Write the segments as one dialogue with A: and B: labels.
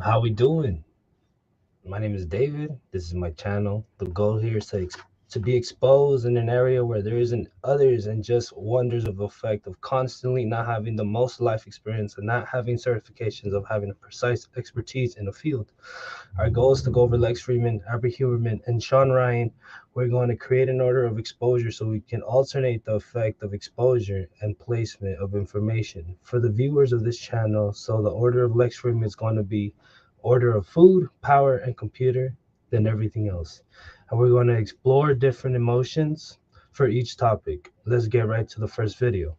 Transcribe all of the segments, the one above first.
A: How we doing? My name is David. This is my channel. The goal here is to be exposed in an area where there isn't others and just wonders of effect of constantly not having the most life experience and not having certifications of having a precise expertise in a field. Our goal is to go over Lex Fridman, Albert Huberman, and Sean Ryan. We're going to create an order of exposure so we can alternate the effect of exposure and placement of information for the viewers of this channel. So the order of Lex Fridman is going to be order of food, power, and computer, then everything else. And we're going to explore different emotions for each topic. Let's get right to the first video.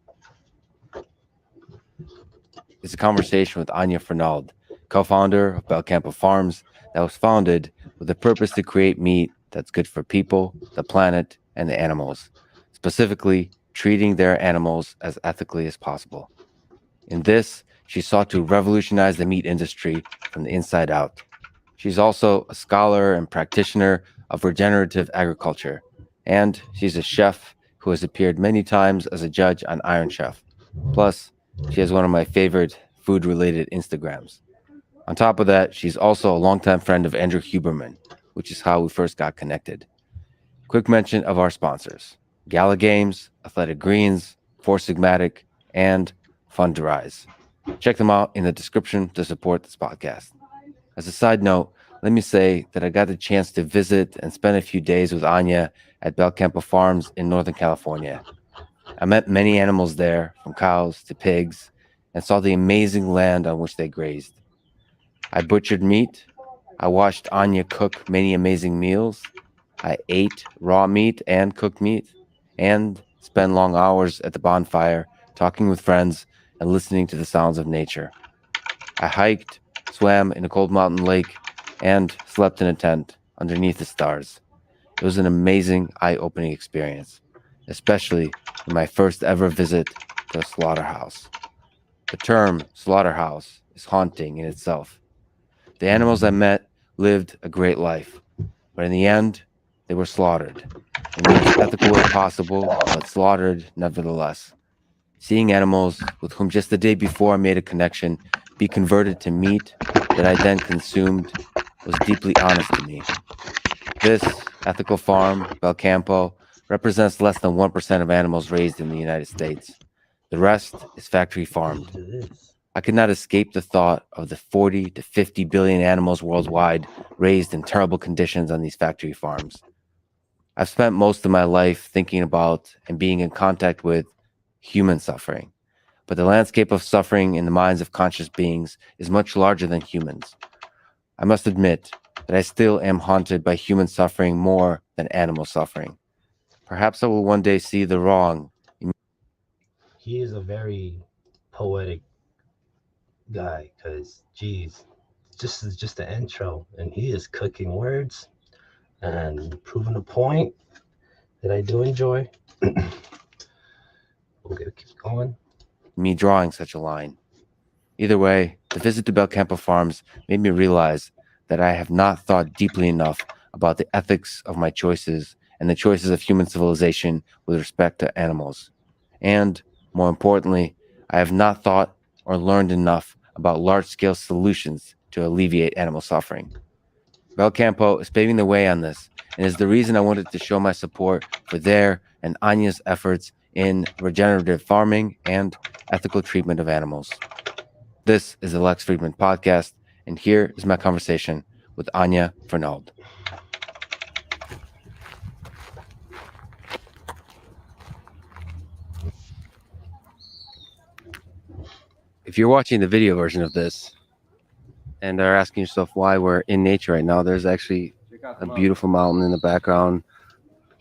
B: It's a conversation with Anya Fernald, co-founder of Belcampo Farms, that was founded with the purpose to create meat that's good for people, the planet, and the animals, specifically treating their animals as ethically as possible. In this, she sought to revolutionize the meat industry from the inside out. She's also a scholar and practitioner of regenerative agriculture, and she's a chef who has appeared many times as a judge on Iron Chef. Plus, she has one of my favorite food-related Instagrams. On top of that, she's also a longtime friend of Andrew Huberman, which is how we first got connected. Quick mention of our sponsors: Gala Games, Athletic Greens, Four Sigmatic, and Fundrise. Check them out in the description to support this podcast. As a side note, let me say that I got the chance to visit and spend a few days with Anya at Belcampo Farms in Northern California. I met many animals there, from cows to pigs, and saw the amazing land on which they grazed. I butchered meat. I watched Anya cook many amazing meals. I ate raw meat and cooked meat, and spent long hours at the bonfire talking with friends and listening to the sounds of nature. I hiked, swam in a cold mountain lake, and slept in a tent underneath the stars. It was an amazing, eye-opening experience, especially in my first ever visit to a slaughterhouse. The term slaughterhouse is haunting in itself. The animals I met lived a great life, but in the end, they were slaughtered in the most ethical way possible, but slaughtered nevertheless. Seeing animals with whom just the day before I made a connection be converted to meat that I then consumed was deeply honest to me. This ethical farm, Belcampo, represents less than 1% of animals raised in the United States. The rest is factory farmed. I could not escape the thought of the 40 to 50 billion animals worldwide raised in terrible conditions on these factory farms. I've spent most of my life thinking about and being in contact with human suffering, but the landscape of suffering in the minds of conscious beings is much larger than humans. I must admit that I still am haunted by human suffering more than animal suffering. Perhaps I will one day see the wrong.
A: He is a very poetic guy because, geez, just the intro, and he is cooking words and proving a point that I do enjoy. We'll keep going.
B: Me drawing such a line. Either way, the visit to Belcampo Farms made me realize that I have not thought deeply enough about the ethics of my choices and the choices of human civilization with respect to animals. And, more importantly, I have not thought or learned enough about large-scale solutions to alleviate animal suffering. Belcampo is paving the way on this, and is the reason I wanted to show my support for their and Anya's efforts in regenerative farming and ethical treatment of animals. This is the Lex Fridman podcast, and here is my conversation with Anya Fernald. If you're watching the video version of this and are asking yourself why we're in nature right now, there's actually a beautiful mountain in the background.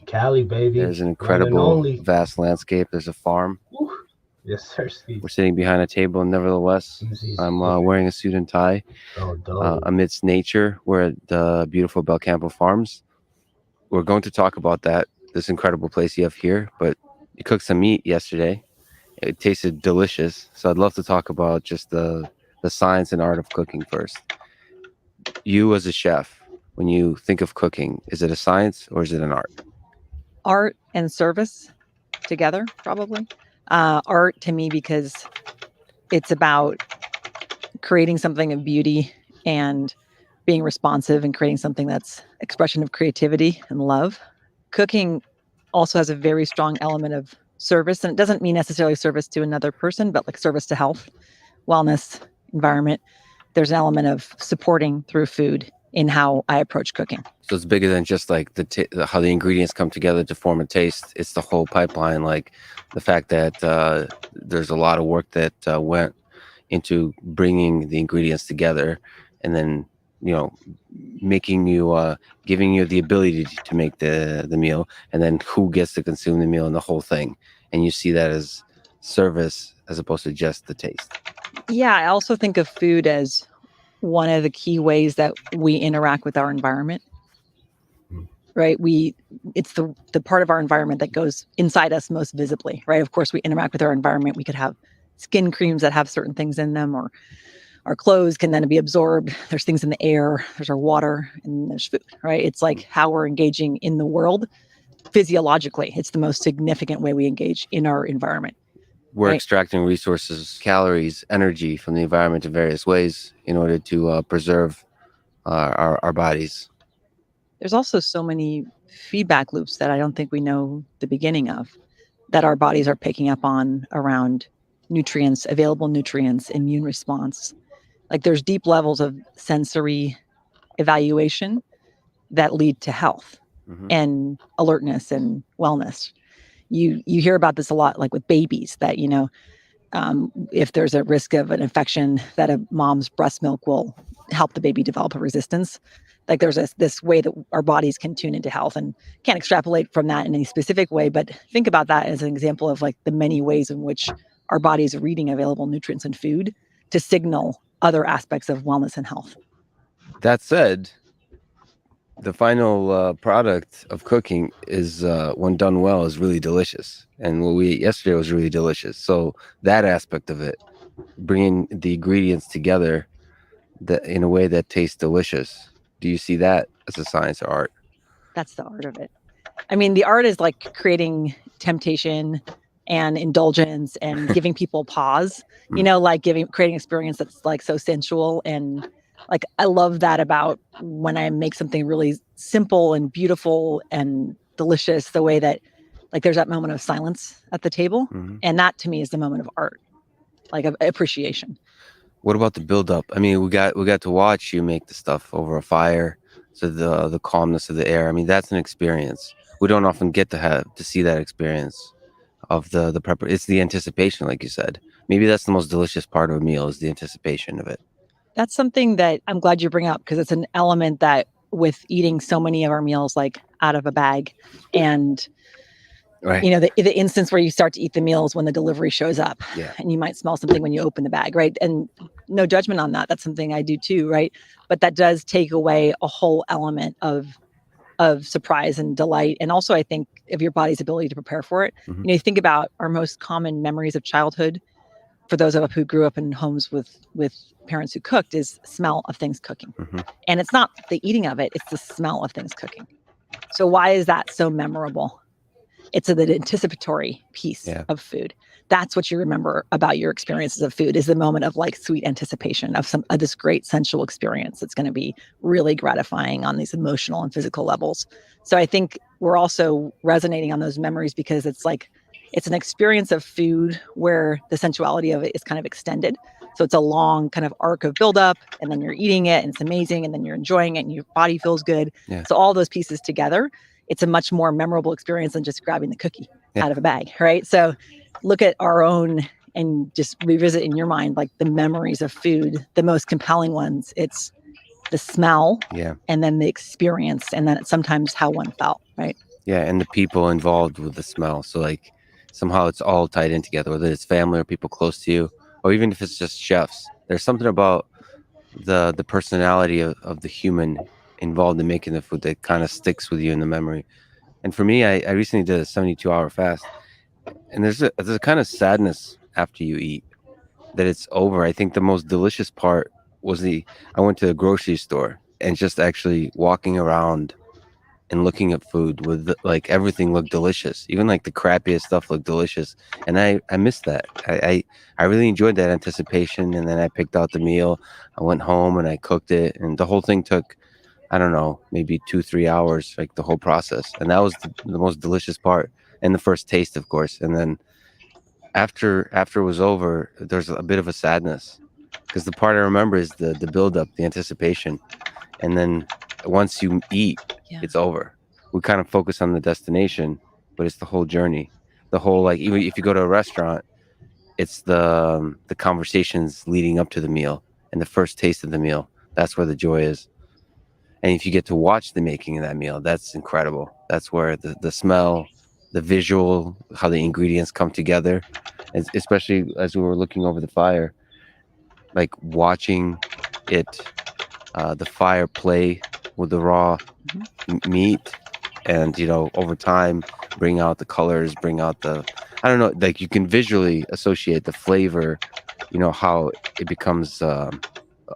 A: Cali, baby.
B: There's an incredible, vast landscape. There's a farm.
A: Woo. Yes, sir, Steve.
B: We're sitting behind a table, and nevertheless, I'm wearing a suit and tie amidst nature. We're at the beautiful Belcampo Farms. We're going to talk about this incredible place you have here, but you cooked some meat yesterday. It tasted delicious, so I'd love to talk about just the science and art of cooking first. You as a chef, when you think of cooking, is it a science or is it an art?
C: Art and service together, probably. Art to me because it's about creating something of beauty and being responsive and creating something that's expression of creativity and love. Cooking also has a very strong element of service, and it doesn't mean necessarily service to another person, but like service to health, wellness, environment. There's an element of supporting through food in how I approach cooking.
B: So it's bigger than just like how the ingredients come together to form a taste. It's the whole pipeline, like the fact that there's a lot of work that went into bringing the ingredients together, and then making you giving you the ability to make the meal, and then who gets to consume the meal and the whole thing. And you see that as service as opposed to just the taste.
C: Yeah, I also think of food as one of the key ways that we interact with our environment. Right? It's the part of our environment that goes inside us most visibly, right? Of course, we interact with our environment. We could have skin creams that have certain things in them, or our clothes can then be absorbed. There's things in the air, there's our water, and there's food, right? It's like how we're engaging in the world physiologically. It's the most significant way we engage in our environment.
B: We're
C: Right.
B: extracting resources, calories, energy from the environment in various ways in order to preserve our bodies.
C: There's also so many feedback loops that I don't think we know the beginning of, that our bodies are picking up on around nutrients, available nutrients, immune response. Like there's deep levels of sensory evaluation that lead to health
B: Mhm.
C: and alertness and wellness. You hear about this a lot, like with babies, that if there's a risk of an infection, that a mom's breast milk will help the baby develop a resistance. Like there's this way that our bodies can tune into health, and can't extrapolate from that in any specific way, but think about that as an example of like the many ways in which our bodies are reading available nutrients in food to signal other aspects of wellness and health.
B: That said, the final product of cooking is, when done well, is really delicious. And what we ate yesterday was really delicious. So that aspect of it, bringing the ingredients together in a way that tastes delicious. Do you see that as a science or art?
C: That's the art of it. I mean, the art is like creating temptation and indulgence and giving people pause, like creating experience that's like so sensual. And like, I love that about when I make something really simple and beautiful and delicious, the way that like there's that moment of silence at the table.
B: Mhm.
C: And that to me is the moment of art, like of appreciation.
B: What about the build-up? I mean, we got to watch you make the stuff over a fire, so the calmness of the air. I mean, that's an experience. We don't often get to see that experience of the prep. It's the anticipation, like you said. Maybe that's the most delicious part of a meal, is the anticipation of it.
C: That's something that I'm glad you bring up, because it's an element that with eating so many of our meals like out of a bag, and
B: Right.
C: the instance where you start to eat the meals when the delivery shows up,
B: Yeah.
C: and you might smell something when you open the bag, right? And no judgment on that. That's something I do too, right? But that does take away a whole element of surprise and delight, and also I think of your body's ability to prepare for it.
B: Mhm.
C: You think about our most common memories of childhood, for those of us who grew up in homes with parents who cooked, is smell of things cooking.
B: Mhm.
C: And it's not the eating of it, it's the smell of things cooking. So why is that so memorable? It's the anticipatory piece
B: Yeah.
C: of food. That's what you remember about your experiences of food, is the moment of like sweet anticipation of this great sensual experience that's going to be really gratifying on these emotional and physical levels. So I think we're also resonating on those memories because it's an experience of food where the sensuality of it is kind of extended. So it's a long kind of arc of buildup, and then you're eating it and it's amazing, and then you're enjoying it and your body feels good.
B: Yeah.
C: So all those pieces together, it's a much more memorable experience than just grabbing the cookie out of a bag, right? So look at our own and just revisit in your mind like the memories of food, the most compelling ones. It's the smell,
B: Yeah.
C: and then the experience, and then it's sometimes how one felt, right?
B: Yeah, and the people involved with the smell. So like somehow it's all tied in together, whether it's family or people close to you, or even if it's just chefs. There's something about the personality of the human involved in making the food that kind of sticks with you in the memory. And for me, I recently did a 72-hour fast, and there's a kind of sadness after you eat that it's over. I think the most delicious part was I went to the grocery store and just actually walking around and looking at food with like everything looked delicious. Even like the crappiest stuff looked delicious. And I missed that. I really enjoyed that anticipation. And then I picked out the meal. I went home and I cooked it. And the whole thing took, I don't know, maybe 2-3 hours, like the whole process. And that was the most delicious part. And the first taste, of course. And then after it was over, there's a bit of a sadness because the part I remember is the build up, the anticipation. And then once you eat,
C: Yeah.
B: it's over. We kind of focus on the destination, but it's the whole journey. The whole, like, even if you go to a restaurant, it's the conversations leading up to the meal and the first taste of the meal. That's where the joy is. And if you get to watch the making of that meal, that's incredible. That's where the smell, the visual, how the ingredients come together, especially as we were looking over the fire, like watching it, the fire play with the raw meat, and over time bring out the colors, bring out the, I don't know, like you can visually associate the flavor, how it becomes a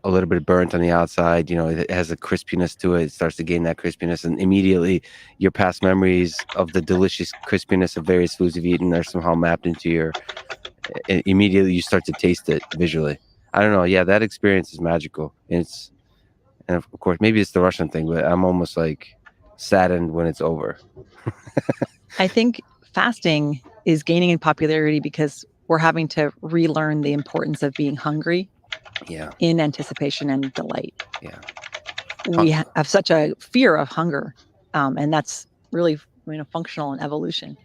B: little bit burnt on the outside. It has a crispiness to it. It starts to gain that crispiness, and immediately your past memories of the delicious crispiness of various foods you've eaten are somehow mapped into your, immediately you start to taste it visually. I don't know. Yeah, that experience is magical. And of course, maybe it's the Russian thing, but I'm almost like saddened when it's over.
C: I think fasting is gaining in popularity because we're having to relearn the importance of being hungry
B: Yeah.
C: in anticipation and delight.
B: Yeah.
C: We have such a fear of hunger, and that's really functional in evolution,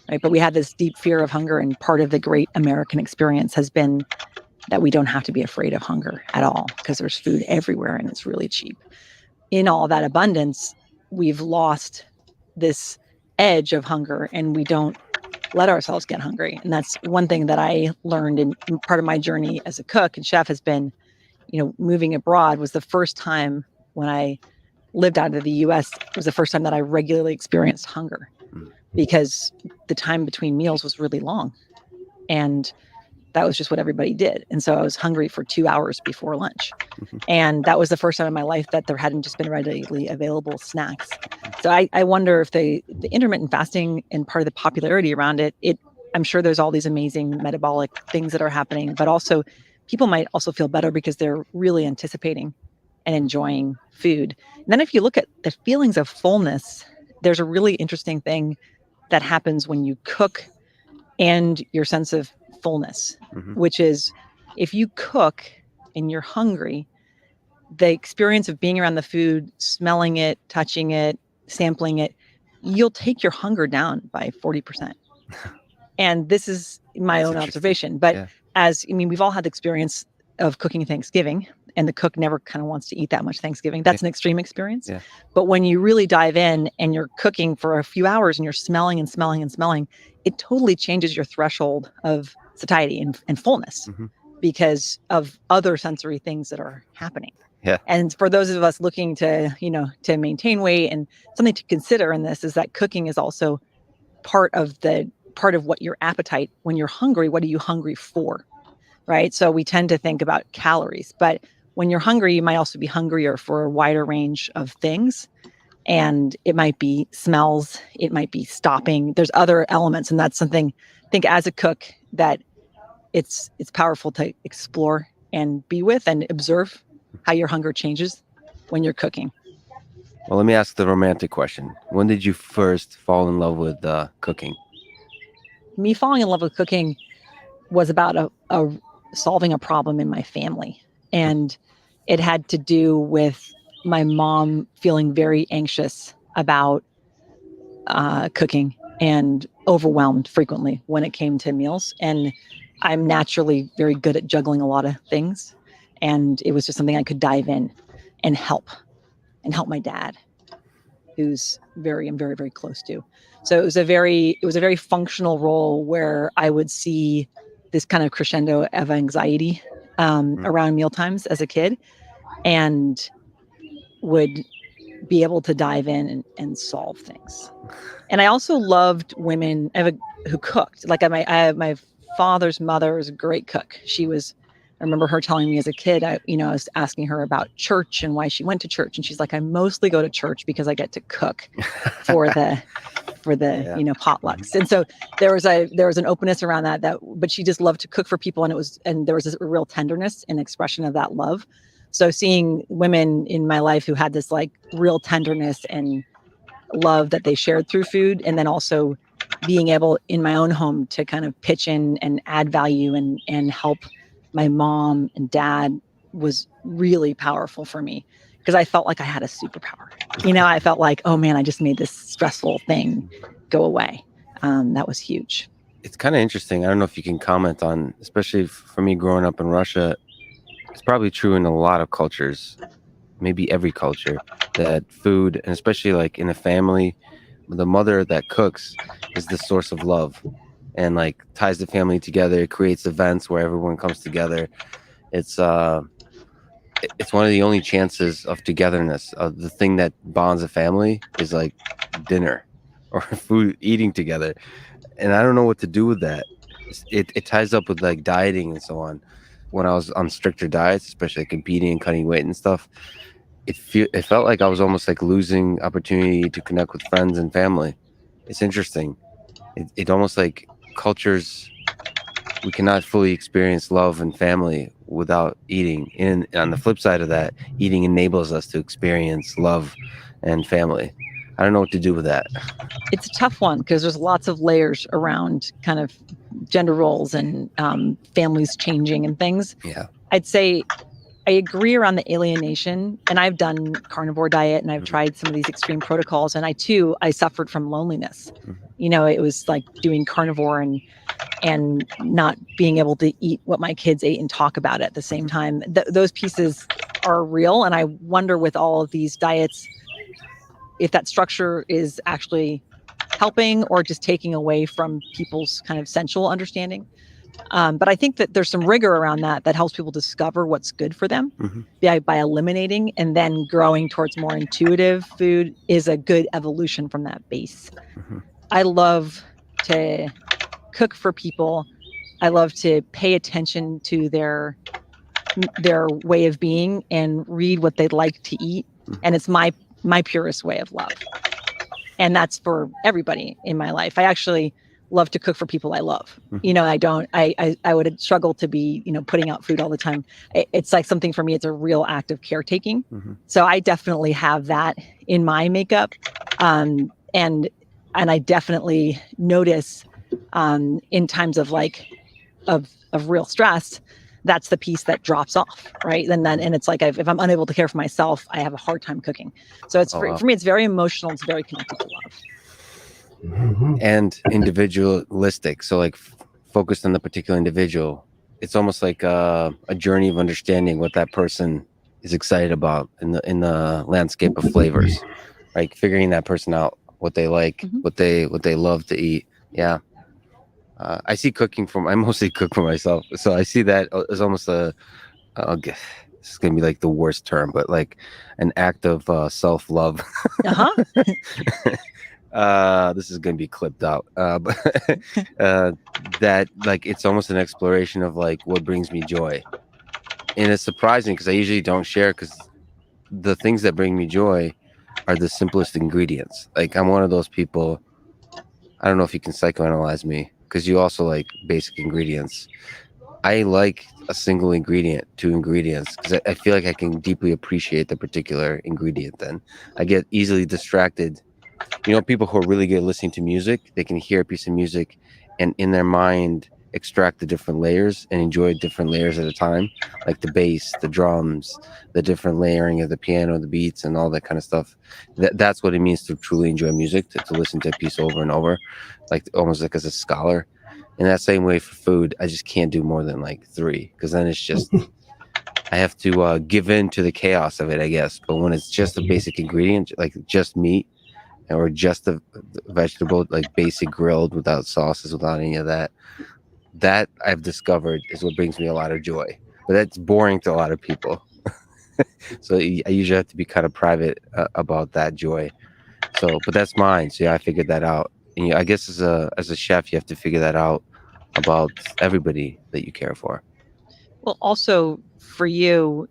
C: right? But we have this deep fear of hunger, and part of the great American experience has been that we don't have to be afraid of hunger at all because there's food everywhere and it's really cheap. In all that abundance, we've lost this edge of hunger and we don't let ourselves get hungry. And that's one thing that I learned in part of my journey as a cook and chef has been, moving abroad was the first time when I lived out of the US, it was the first time that I regularly experienced hunger because the time between meals was really long. And that was just what everybody did. And so I was hungry for 2 hours before lunch. And that was the first time in my life that there hadn't just been readily available snacks. So I wonder if the intermittent fasting and part of the popularity around it, I'm sure there's all these amazing metabolic things that are happening, but also people might also feel better because they're really anticipating and enjoying food. And then if you look at the feelings of fullness, there's a really interesting thing that happens when you cook and your sense of fullness, which is if you cook and you're hungry, the experience of being around the food, smelling it, touching it, sampling it, you'll take your hunger down by 40%. And this is my own observation. But we've all had the experience of cooking Thanksgiving, and the cook never kind of wants to eat that much Thanksgiving. That's an extreme experience. Yeah. But when you really dive in and you're cooking for a few hours and you're smelling and smelling and smelling, it totally changes your threshold of satiety and fullness because of other sensory things that are happening.
B: Yeah.
C: And for those of us looking to maintain weight, and something to consider in this is that cooking is also part of what your appetite, when you're hungry, what are you hungry for? Right. So we tend to think about calories, but when you're hungry, you might also be hungrier for a wider range of things. And it might be smells, it might be stopping. There's other elements. And that's something I think as a cook that it's powerful to explore and be with and observe how your hunger changes when you're cooking.
B: Well, let me ask the romantic question. When did you first fall in love with cooking?
C: Me falling in love with cooking was about solving a problem in my family. And it had to do with my mom feeling very anxious about cooking and overwhelmed frequently when it came to meals. And I'm naturally very good at juggling a lot of things. And it was just something I could dive in and help my dad, who's I'm very, very close to. So it was a very functional role where I would see this kind of crescendo of anxiety around meal times as a kid, and would be able to dive in and solve things. And I also loved women who cooked. Like my father's mother was a great cook. She was I remember her telling me as a kid, I was asking her about church and why she went to church. And she's like, I mostly go to church because I get to cook for the
B: Yeah.
C: potlucks. And so there was an openness around that, but she just loved to cook for people. And there was a real tenderness and expression of that love. So seeing women in my life who had this like real tenderness and love that they shared through food, and then also being able in my own home to kind of pitch in and add value and help my mom and dad was really powerful for me, because I felt like I had a superpower. I felt like, oh man, I just made this stressful thing go away. That was huge.
B: It's kind of interesting. I don't know if you can comment on, especially for me growing up in Russia, it's probably true in a lot of cultures, maybe every culture, that food, and especially like in a family, the mother that cooks is the source of love and like ties the family together. It creates events where everyone comes together. It's one of the only chances of togetherness. Of the thing that bonds a family is like dinner or food, eating together. And I don't know what to do with that. It ties up with like dieting and so on. When I was on stricter diets, especially like competing and cutting weight and stuff, it felt like I was almost like losing opportunity to connect with friends and family. It's interesting. It almost like cultures, we cannot fully experience love and family without eating. And on the flip side of that, eating enables us to experience love and family. I don't know what to do with that.
C: It's a tough one because there's lots of layers around kind of gender roles and families changing and things.
B: Yeah.
C: I'd say I agree around the alienation, and I've done carnivore diet and I've tried some of these extreme protocols, and I suffered from loneliness. It was like doing carnivore and not being able to eat what my kids ate and talk about it at the same time. Those pieces are real, and I wonder with all of these diets if that structure is actually helping or just taking away from people's kind of sensual understanding. But I think that there's some rigor around that helps people discover what's good for them by eliminating, and then growing towards more intuitive food is a good evolution from that base. I love to cook for people. I love to pay attention to their way of being and read what they'd like to eat. And it's my purest way of love. And that's for everybody in my life. I actually love to cook for people I love. I would struggle to be, putting out food all the time. It's like something for me, it's a real act of caretaking. So I definitely have that in my makeup. And I definitely notice in times of of real stress, that's the piece that drops off, right? And it's like if I'm unable to care for myself, I have a hard time cooking. So it's for me, it's very emotional. It's very connected to love.
B: And individualistic, so like focused on the particular individual. It's almost like a journey of understanding what that person is excited about in the landscape of flavors, like figuring that person out, what they like, what they love to eat. Yeah. I see cooking I mostly cook for myself, so I see that as almost this is gonna be like the worst term, but like an act of self-love. This is going to be clipped out, but that like it's almost an exploration of like what brings me joy. And it's surprising because I usually don't share, because the things that bring me joy are the simplest ingredients. Like I'm one of those people, I don't know if you can psychoanalyze me, because you also like basic ingredients. I like a single ingredient, 2 ingredients, because I feel like I can deeply appreciate the particular ingredient. Then I get easily distracted. People who are really good at listening to music, they can hear a piece of music and in their mind extract the different layers and enjoy different layers at a time, like the bass, the drums, the different layering of the piano, the beats, and all that kind of stuff. That's what it means to truly enjoy music, to listen to a piece over and over, like almost like as a scholar. In that same way for food, I just can't do more than like 3, because then it's just I have to give in to the chaos of it, I guess. But when it's just a basic ingredient, like just meat, or just a vegetable, like basic grilled without sauces, without any of that I've discovered is what brings me a lot of joy. But that's boring to a lot of people. So I usually have to be kind of private about that joy. So, but that's mine. So yeah, I figured that out. And I guess as a chef, you have to figure that out about everybody that you care for.
C: Well, also for you,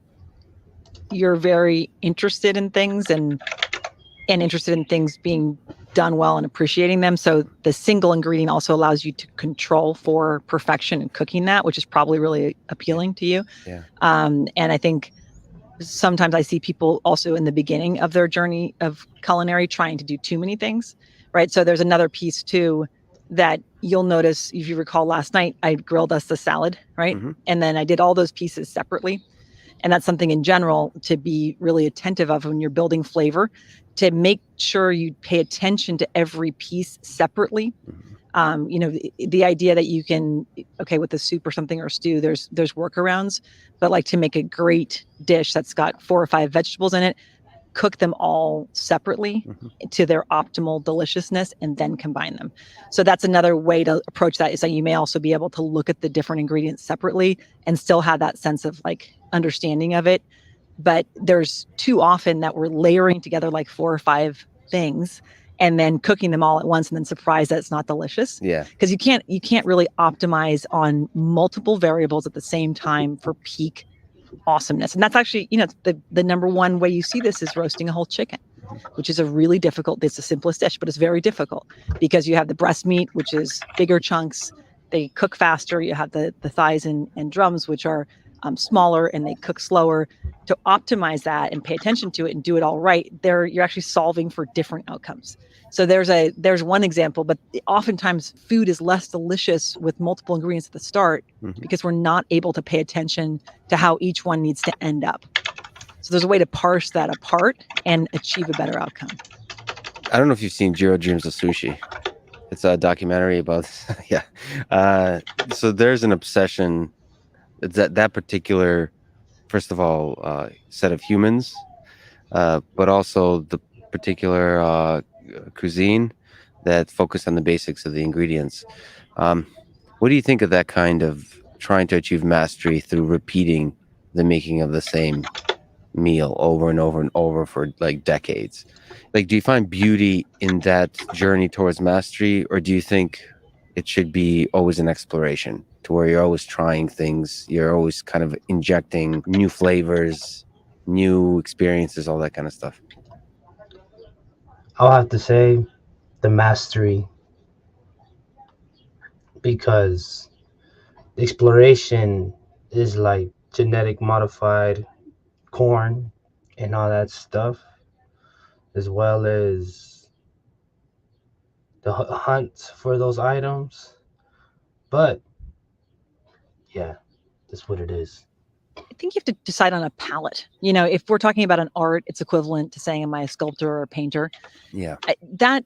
C: you're very interested in things and interested in things being done well and appreciating them. So the single ingredient also allows you to control for perfection in cooking that, which is probably really appealing to you.
B: Yeah.
C: And I think sometimes I see people also in the beginning of their journey of culinary trying to do too many things, right? So there's another piece too that you'll notice. If you recall, last night I grilled us the salad, right?
B: Mm-hmm.
C: And then I did all those pieces separately. And that's something in general to be really attentive of when you're building flavor, to make sure you pay attention to every piece separately. The idea that you can, okay, with a soup or something or stew, there's workarounds, but like to make a great dish that's got 4 or 5 vegetables in it, cook them all separately to their optimal deliciousness and then combine them. So that's another way to approach that, is that you may also be able to look at the different ingredients separately and still have that sense of like understanding of it. But there's too often that we're layering together like 4 or 5 things and then cooking them all at once and then surprised that it's not delicious.
B: Yeah.
C: Because you can't really optimize on multiple variables at the same time for peak awesomeness. And that's actually, the number one way you see this is roasting a whole chicken, which is a really difficult, it's the simplest dish, but it's very difficult because you have the breast meat, which is bigger chunks. They cook faster. You have the thighs and drums, which are smaller and they cook slower. To optimize that and pay attention to it and do it all right, you're actually solving for different outcomes. So there's one example, but oftentimes food is less delicious with multiple ingredients at the start because we're not able to pay attention to how each one needs to end up. So there's a way to parse that apart and achieve a better outcome.
B: I don't know if you've seen Jiro Dreams of Sushi. It's a documentary about so there's an obsession. It's that particular, first of all, set of humans, but also the particular cuisine that focused on the basics of the ingredients. What do you think of that kind of trying to achieve mastery through repeating the making of the same meal over and over and over for like decades? Like, do you find beauty in that journey towards mastery, or do you think it should be always an exploration to where you're always trying things, you're always kind of injecting new flavors, new experiences, all that kind of stuff?
A: I'll have to say the mastery, because the exploration is like genetic modified corn and all that stuff, as well as the hunt for those items. But yeah, that's what it is.
C: I think you have to decide on a palette. If we're talking about an art, it's equivalent to saying, am I a sculptor or a painter?
B: Yeah.
C: The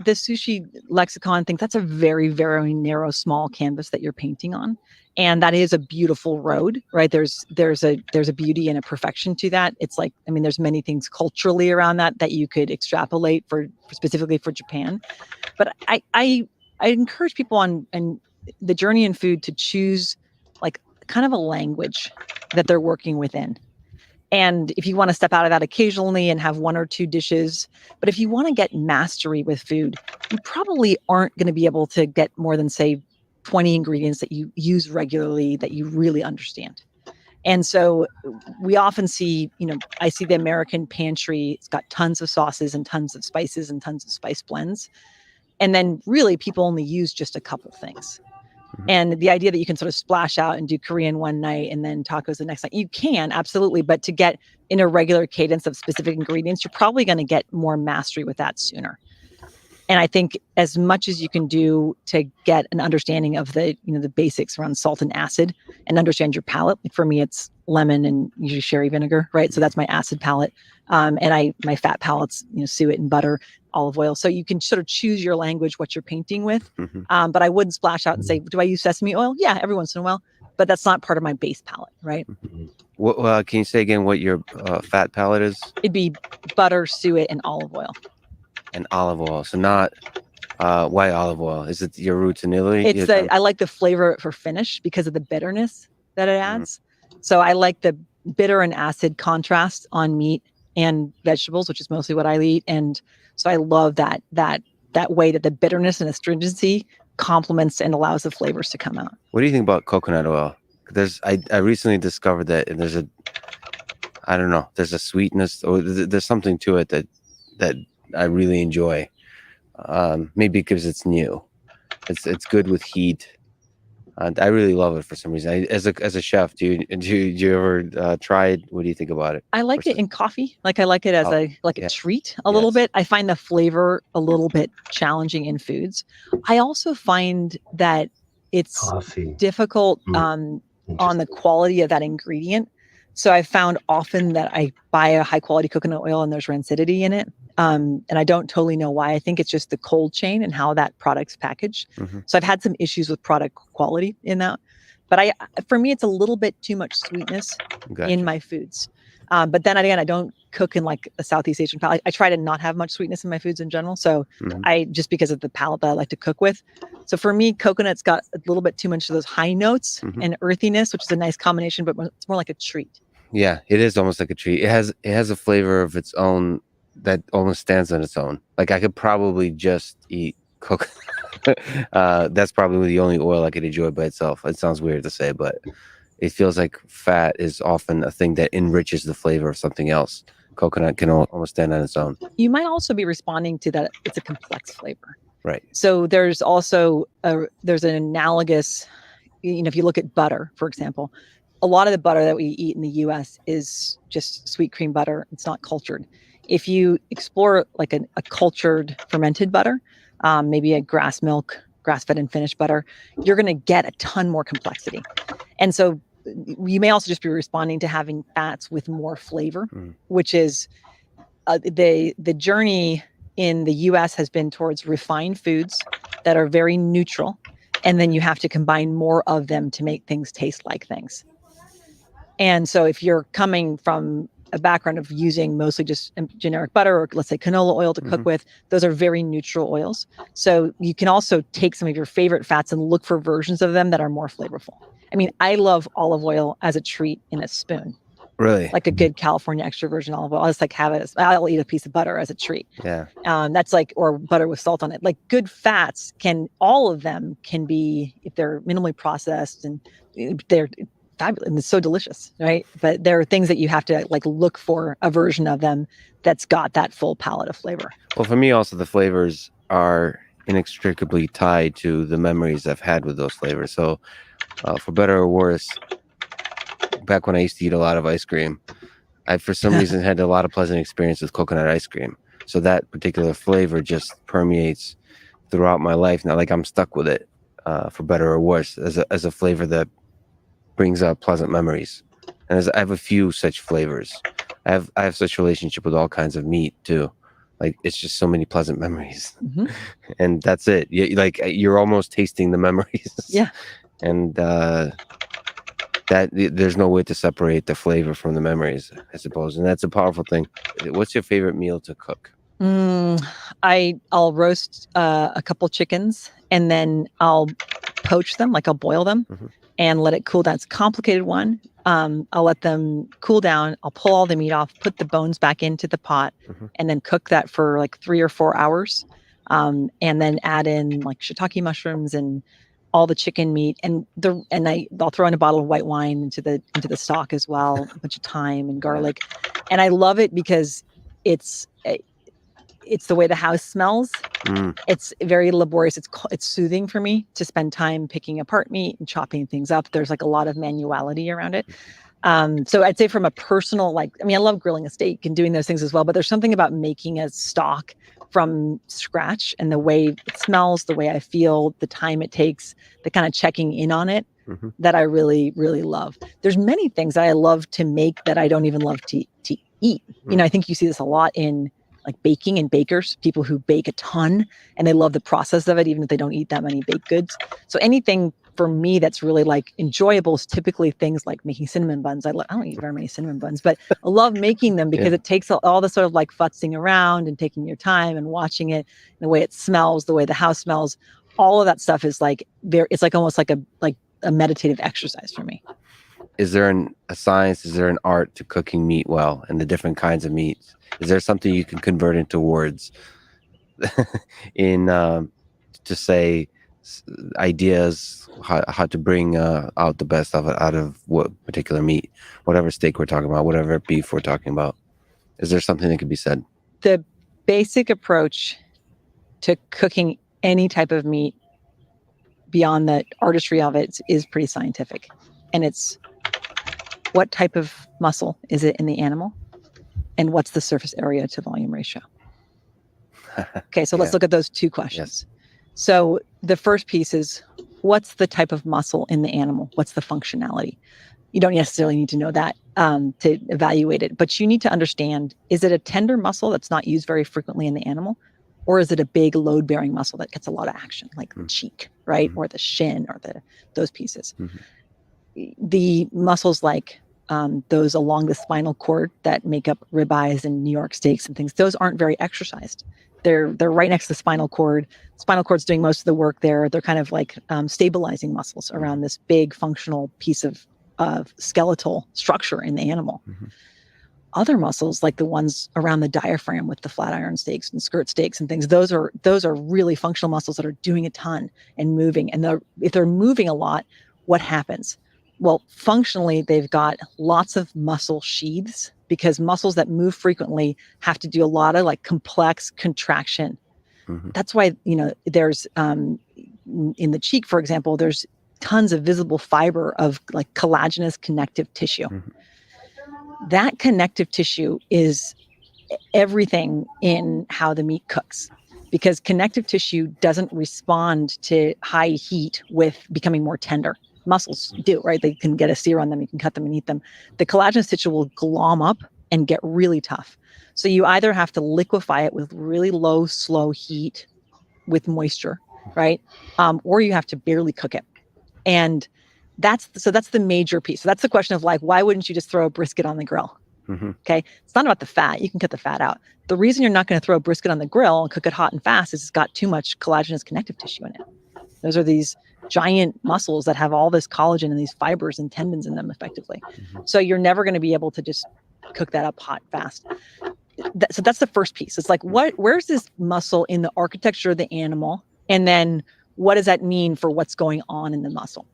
C: sushi lexicon thing, that's a very, very narrow, small canvas that you're painting on. And that is a beautiful road, right? There's a beauty and a perfection to that. It's like, there's many things culturally around that you could extrapolate for specifically for Japan. But I encourage people on the journey in food to choose like kind of a language that they're working within. And if you want to step out of that occasionally and have 1 or 2 dishes, but if you want to get mastery with food, you probably aren't going to be able to get more than, say, 20 ingredients that you use regularly that you really understand. And so we often see, I see the American pantry, it's got tons of sauces and tons of spices and tons of spice blends. And then really people only use just a couple things. And the idea that you can sort of splash out and do Korean one night and then tacos the next night, you can, absolutely. But to get in a regular cadence of specific ingredients, you're probably going to get more mastery with that sooner. And I think as much as you can do to get an understanding of the basics around salt and acid and understand your palate. Like for me, it's lemon and usually sherry vinegar, right? So that's my acid palate. And my fat palate's, suet and butter, olive oil. So you can sort of choose your language, what you're painting with. But I wouldn't splash out and say, do I use sesame oil? Yeah, every once in a while. But that's not part of my base palate, right?
B: What, can you say again what your fat palate is?
C: It'd be butter, suet, and olive oil.
B: And olive oil. So not why olive oil? Is it your roots in Italy?
C: I like the flavor for finish because of the bitterness that it adds. So I like the bitter and acid contrast on meat and vegetables, which is mostly what I eat. And so I love that way that the bitterness and astringency complements and allows the flavors to come out.
B: What do you think about coconut oil? I recently discovered that there's a, I don't know, there's a sweetness, or there's something to it that I really enjoy. Maybe because it's new. It's good with heat. I really love it for some reason. As a chef, do you ever try it? What do you think about it?
C: I like it in coffee. Like I like it as
B: Oh,
C: a
B: yeah.
C: treat a little
B: Yes.
C: bit. I find the flavor a little bit challenging in foods. I also find that it's
A: Coffee.
C: difficult on the
A: Interesting.
C: quality of that ingredient. So I found often that I buy a high quality coconut oil and there's rancidity in it. And I don't totally know why. I think it's just the cold chain and how that product's packaged.
B: Hmm.
C: So I've had some issues with product quality in that. But for me, it's a little bit too much sweetness in
B: Gotcha.
C: my foods. But then again, I don't cook in like a Southeast Asian palate. I try to not have much sweetness in my foods in general. So
B: Hmm.
C: I just because of the palate that I like to cook with. So for me, coconut's got a little bit too much of those high notes
B: Hmm.
C: and earthiness, which is a nice combination, but it's more like a treat.
B: Yeah, it is almost like a treat. It has a flavor of its own that almost stands on its own. Like I could probably just eat coconut. That's probably the only oil I could enjoy by itself. It sounds weird to say, but it feels like fat is often a thing that enriches the flavor of something else. Coconut can almost stand on its own.
C: You might also be responding to that. It's a complex flavor.
B: Right.
C: So there's also there's an analogous, if you look at butter, for example, a lot of the butter that we eat in the US is just sweet cream butter. It's not cultured. If you explore like a cultured fermented butter, maybe a grass milk, grass-fed and finished butter, you're going to get a ton more complexity. And so you may also just be responding to having fats with more flavor, which is the journey in the US has been towards refined foods that are very neutral. And then you have to combine more of them to make things taste like things. And so if you're coming from a background of using mostly just generic butter, or let's say canola oil to cook with, those are very neutral oils. So you can also take some of your favorite fats and look for versions of them that are more flavorful. I mean, I love olive oil as a treat in a spoon.
B: Really?
C: Like a good California extra virgin olive oil. I'll just like have it I'll eat a piece of butter as a treat.
B: Yeah.
C: That's like, or butter with salt on it. Like good fats all of them can be, if they're minimally processed and they're fabulous and it's so delicious, right? But there are things that you have to like look for a version of them that's got that full palette of flavor.
B: Well, for me also the flavors are inextricably tied to the memories I've had with those flavors. So for better or worse, back when I used to eat a lot of ice cream, I for some reason had a lot of pleasant experience with coconut ice cream. So that particular flavor just permeates throughout my life. Now, like I'm stuck with it, for better or worse, as a flavor that brings up pleasant memories. And I have a few such flavors. I have such relationship with all kinds of meat too. Like it's just so many pleasant memories, and that's it. You're almost tasting the memories.
C: Yeah.
B: And that there's no way to separate the flavor from the memories, I suppose, and that's a powerful thing. What's your favorite meal to cook?
C: I'll roast a couple chickens and then I'll poach them, like I'll boil them and let it cool down. It's a complicated one. I'll let them cool down. I'll pull all the meat off, put the bones back into the pot, and then cook that for like 3 or 4 hours. And then add in like shiitake mushrooms and all the chicken meat, and I'll throw in a bottle of white wine into the stock as well, a bunch of thyme and garlic. And I love it because it's the way the house smells. It's very laborious. It's soothing for me to spend time picking apart meat and chopping things up. There's like a lot of manuality around it. So I'd say from a personal, I love grilling a steak and doing those things as well, but there's something about making a stock from scratch and the way it smells, the way I feel, the time it takes, the kind of checking in on it that I really, really love. There's many things that I love to make that I don't even love to eat. I think you see this a lot in like baking and bakers, people who bake a ton and they love the process of it, even if they don't eat that many baked goods. So anything for me that's really like enjoyable is typically things like making cinnamon buns. I don't eat very many cinnamon buns, but I love making them because it takes all the sort of like futzing around and taking your time and watching it, the way it smells, the way the house smells. All of that stuff is like it's like almost like a meditative exercise for me.
B: Is there a science? Is there an art to cooking meat well and the different kinds of meats? Is there something you can convert into words in to say ideas how to bring out the best of it out of what particular meat, whatever steak we're talking about, whatever beef we're talking about? Is there something that could be said?
C: The basic approach to cooking any type of meat beyond the artistry of it is pretty scientific. And it's what type of muscle is it in the animal? And what's the surface area to volume ratio? Okay, so let's look at those two questions. Yes. So the first piece is, what's the type of muscle in the animal? What's the functionality? You don't necessarily need to know that to evaluate it, but you need to understand, is it a tender muscle that's not used very frequently in the animal? Or is it a big load-bearing muscle that gets a lot of action, like the cheek, right? Or the shin, or those pieces. The muscles like those along the spinal cord that make up ribeyes and New York steaks and things, those aren't very exercised. They're right next to the spinal cord. Spinal cord's doing most of the work there. They're kind of like stabilizing muscles around this big functional piece of skeletal structure in the animal. Other muscles, like the ones around the diaphragm with the flat iron steaks and skirt steaks and things, those are really functional muscles that are doing a ton and moving. And if they're moving a lot, what happens? Well, functionally, they've got lots of muscle sheaths, because muscles that move frequently have to do a lot of like complex contraction. That's why, there's in the cheek, for example, there's tons of visible fiber of like collagenous connective tissue. That connective tissue is everything in how the meat cooks, because connective tissue doesn't respond to high heat with becoming more tender. Muscles do, right? They can get a sear on them, you can cut them and eat them. The collagenous tissue will glom up and get really tough. So you either have to liquefy it with really low, slow heat with moisture, right? Or you have to barely cook it. And that's the major piece. So that's the question of like, why wouldn't you just throw a brisket on the grill? Okay. It's not about the fat. You can cut the fat out. The reason you're not going to throw a brisket on the grill and cook it hot and fast is it's got too much collagenous connective tissue in it. Those are these giant muscles that have all this collagen and these fibers and tendons in them effectively. So you're never going to be able to just cook that up hot, fast. So that's the first piece. It's like, where's this muscle in the architecture of the animal? And then what does that mean for what's going on in the muscle?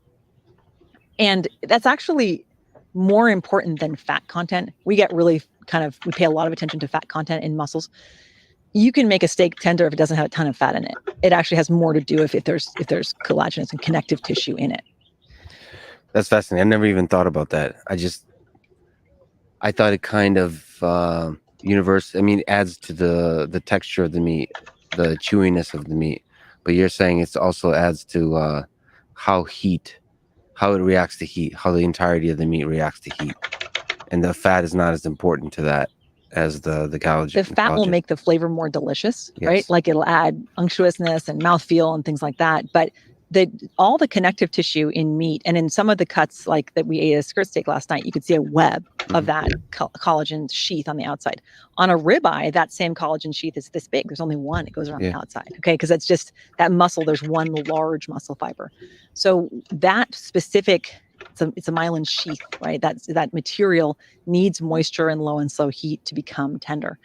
C: And that's actually more important than fat content. We get really we pay a lot of attention to fat content in muscles. You can make a steak tender if it doesn't have a ton of fat in it. It actually has more to do if there's collagenous and connective tissue in it.
B: That's fascinating. I never even thought about that. I thought it kind of adds to the texture of the meat, the chewiness of the meat. But you're saying it also adds to how it reacts to heat, how the entirety of the meat reacts to heat. And the fat is not as important to that as the collagen.
C: The fat will make the flavor more delicious, yes. Right? Like it'll add unctuousness and mouthfeel and things like that. But all the connective tissue in meat, and in some of the cuts like that we ate a skirt steak last night, you could see a web of that collagen sheath on the outside. On a ribeye, that same collagen sheath is this big. There's only one. It goes around the outside. Okay, because that's just that muscle. There's one large muscle fiber. So that specific, it's a myelin sheath, right? That material needs moisture and low and slow heat to become tender.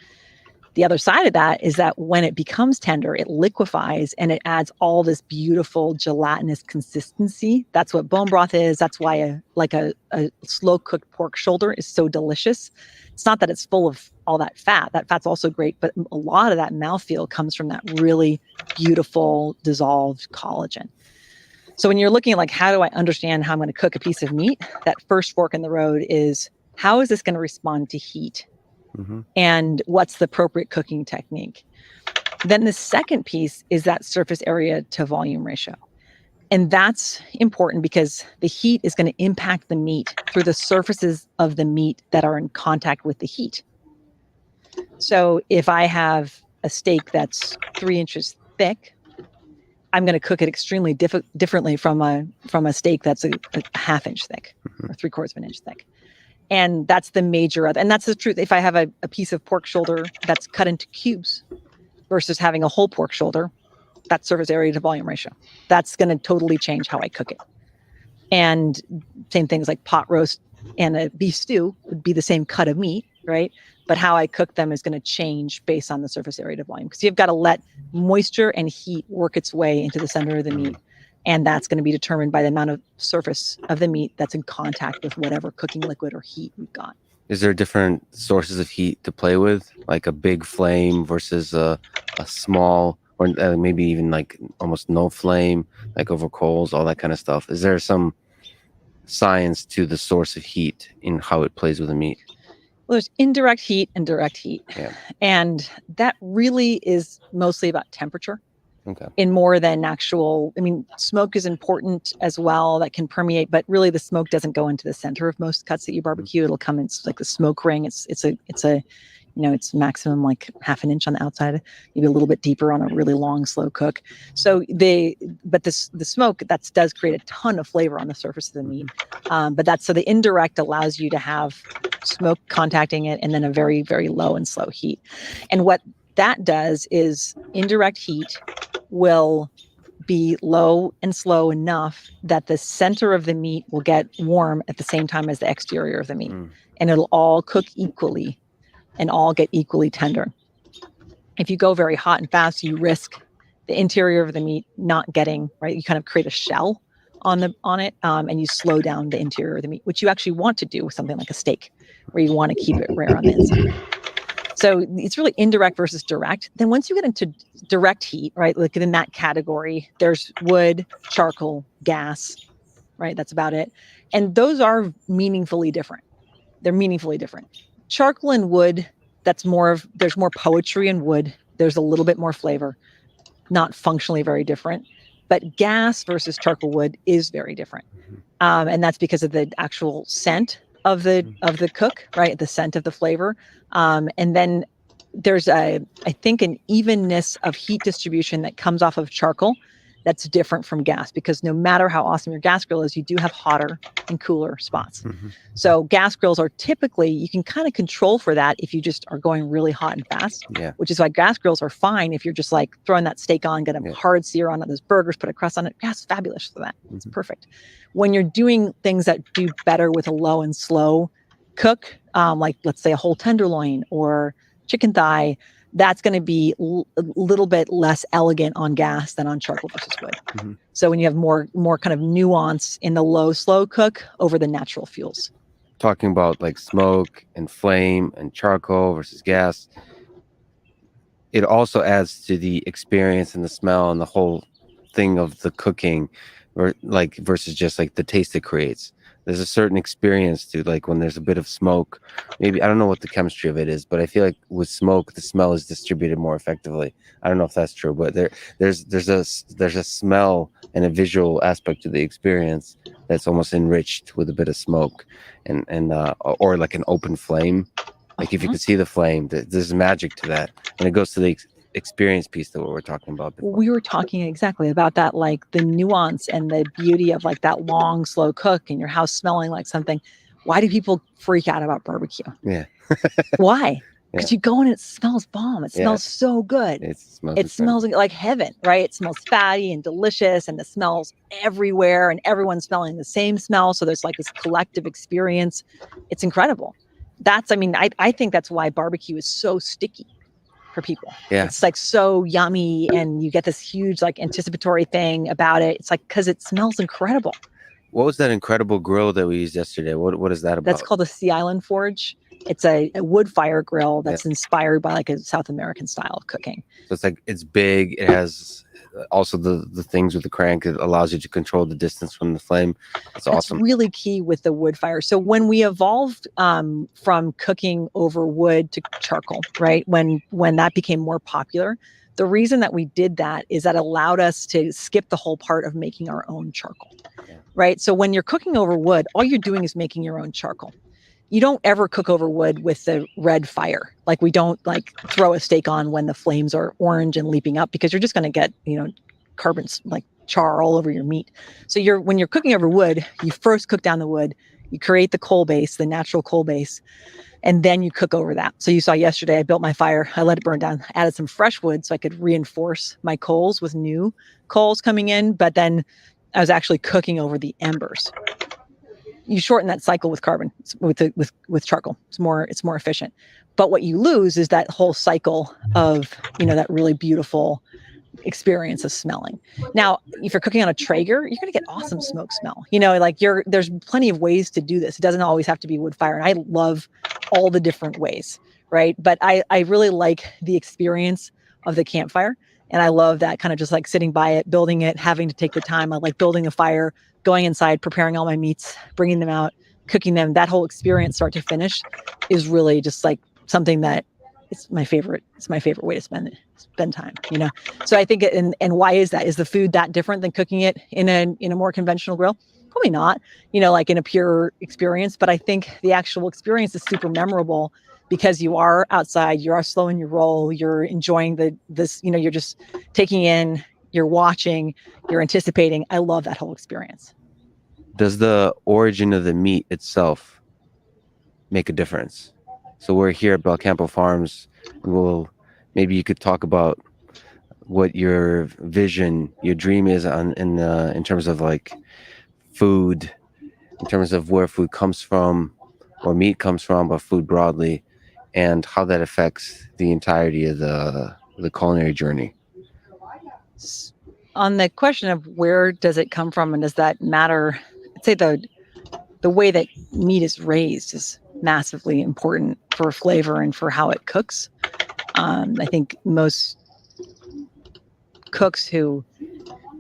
C: The other side of that is that when it becomes tender, it liquefies and it adds all this beautiful gelatinous consistency. That's what bone broth is. That's why a slow cooked pork shoulder is so delicious. It's not that it's full of all that fat. That fat's also great, but a lot of that mouthfeel comes from that really beautiful dissolved collagen. So when you're looking at like, how do I understand how I'm going to cook a piece of meat? That first fork in the road is, how is this going to respond to heat? And what's the appropriate cooking technique? Then the second piece is that surface area to volume ratio. And that's important because the heat is going to impact the meat through the surfaces of the meat that are in contact with the heat. So if I have a steak that's 3 inches thick, I'm going to cook it extremely differently from a steak that's a half inch thick or 3/4 of an inch thick. And that's the major and that's the truth. If I have a piece of pork shoulder that's cut into cubes versus having a whole pork shoulder, that surface area to volume ratio, that's going to totally change how I cook it. And same things like pot roast and a beef stew would be the same cut of meat, right? But how I cook them is going to change based on the surface area to volume, because you've got to let moisture and heat work its way into the center of the meat. And that's going to be determined by the amount of surface of the meat that's in contact with whatever cooking liquid or heat we've got.
B: Is there different sources of heat to play with, like a big flame versus a small, or maybe even like almost no flame, like over coals, all that kind of stuff? Is there some science to the source of heat in how it plays with the meat?
C: Well, there's indirect heat and direct heat.
B: Yeah.
C: And that really is mostly about temperature.
B: Okay.
C: In more than actual, I mean, smoke is important as well, that can permeate, but really the smoke doesn't go into the center of most cuts that you barbecue. It'll come in like the smoke ring. It's a, it's maximum like half an inch on the outside, maybe a little bit deeper on a really long, slow cook. So the smoke does create a ton of flavor on the surface of the meat. But so the indirect allows you to have smoke contacting it and then a very, very low and slow heat. And what that does is indirect heat will be low and slow enough that the center of the meat will get warm at the same time as the exterior of the meat. And it'll all cook equally and all get equally tender. If you go very hot and fast, you risk the interior of the meat not getting, right? You kind of create a shell on it, and you slow down the interior of the meat, which you actually want to do with something like a steak, where you want to keep it rare on the inside. So it's really indirect versus direct. Then once you get into direct heat, right, like in that category, there's wood, charcoal, gas, right? That's about it. And those are meaningfully different. They're meaningfully different. Charcoal and wood, there's more poetry in wood. There's a little bit more flavor, not functionally very different. But gas versus charcoal wood is very different. And that's because of the actual scent of the cook, right? The scent of the flavor. And then there's I think an evenness of heat distribution that comes off of charcoal that's different from gas, because no matter how awesome your gas grill is, you do have hotter and cooler spots. So gas grills are typically, you can kind of control for that if you just are going really hot and fast, which is why gas grills are fine if you're just like throwing that steak on, get a hard sear on those burgers, put a crust on it. Gas is fabulous for that. It's perfect. When you're doing things that do better with a low and slow cook, like let's say a whole tenderloin or chicken thigh, that's going to be a little bit less elegant on gas than on charcoal versus wood. So when you have more kind of nuance in the low, slow cook over the natural fuels.
B: Talking about like smoke and flame and charcoal versus gas, it also adds to the experience and the smell and the whole thing of the cooking, or like versus just like the taste it creates. There's a certain experience to, like, when there's a bit of smoke, maybe, I don't know what the chemistry of it is, but I feel like with smoke, the smell is distributed more effectively. I don't know if that's true, but there's a smell and a visual aspect to the experience that's almost enriched with a bit of smoke and or like an open flame. Like if you can see the flame, there's magic to that. And it goes to the experience piece that we're talking about before.
C: We were talking exactly about that, like the nuance and the beauty of like that long, slow cook and your house smelling like something. Why do people freak out about barbecue?
B: Yeah.
C: Why? Because you go in and it smells bomb. It smells so good. It smells like heaven, right? It smells fatty and delicious, and the smells everywhere, and everyone's smelling the same smell. So there's like this collective experience. It's incredible. I think that's why barbecue is so sticky for people. It's like so yummy, and you get this huge like anticipatory thing about it. It's like because it smells incredible.
B: What was that incredible grill that we used yesterday? What is that about?
C: That's called a Sea Island Forge. It's a wood fire grill that's inspired by like a South American style of cooking.
B: So it's like, it's big. It has also the things with the crank. It allows you to control the distance from the flame. It's awesome.
C: That's really key with the wood fire. So when we evolved from cooking over wood to charcoal, right? When that became more popular, the reason that we did that is that allowed us to skip the whole part of making our own charcoal, right? So when you're cooking over wood, all you're doing is making your own charcoal. You don't ever cook over wood with the red fire. Like we don't like throw a steak on when the flames are orange and leaping up, because you're just going to get, carbons like char all over your meat. So when you're cooking over wood, you first cook down the wood, you create the coal base, the natural coal base, and then you cook over that. So you saw yesterday, I built my fire, I let it burn down, added some fresh wood so I could reinforce my coals with new coals coming in. But then I was actually cooking over the embers. You shorten that cycle with carbon, with charcoal. It's more efficient. But what you lose is that whole cycle of, that really beautiful experience of smelling. Now, if you're cooking on a Traeger, you're going to get awesome smoke smell. Like there's plenty of ways to do this. It doesn't always have to be wood fire. And I love all the different ways, right? But I really like the experience of the campfire. And I love that kind of just like sitting by it, building it, having to take the time. I like building a fire, going inside, preparing all my meats, bringing them out, cooking them. That whole experience, start to finish, is really just like something that it's my favorite way to spend time, So I think, and why is that? Is the food that different than cooking it in a more conventional grill? Probably not, like in a pure experience. But I think the actual experience is super memorable because you are outside, you are slowing your roll, you're enjoying this, you're just taking in, you're watching, you're anticipating. I love that whole experience.
B: Does the origin of the meat itself make a difference? So we're here at Belcampo Farms. Maybe you could talk about what your vision, your dream is in terms of like food, in terms of where food comes from, or meat comes from, but food broadly, and how that affects the entirety of the culinary journey.
C: On the question of where does it come from and does that matter, I'd say the way that meat is raised is massively important for flavor and for how it cooks. I think most cooks who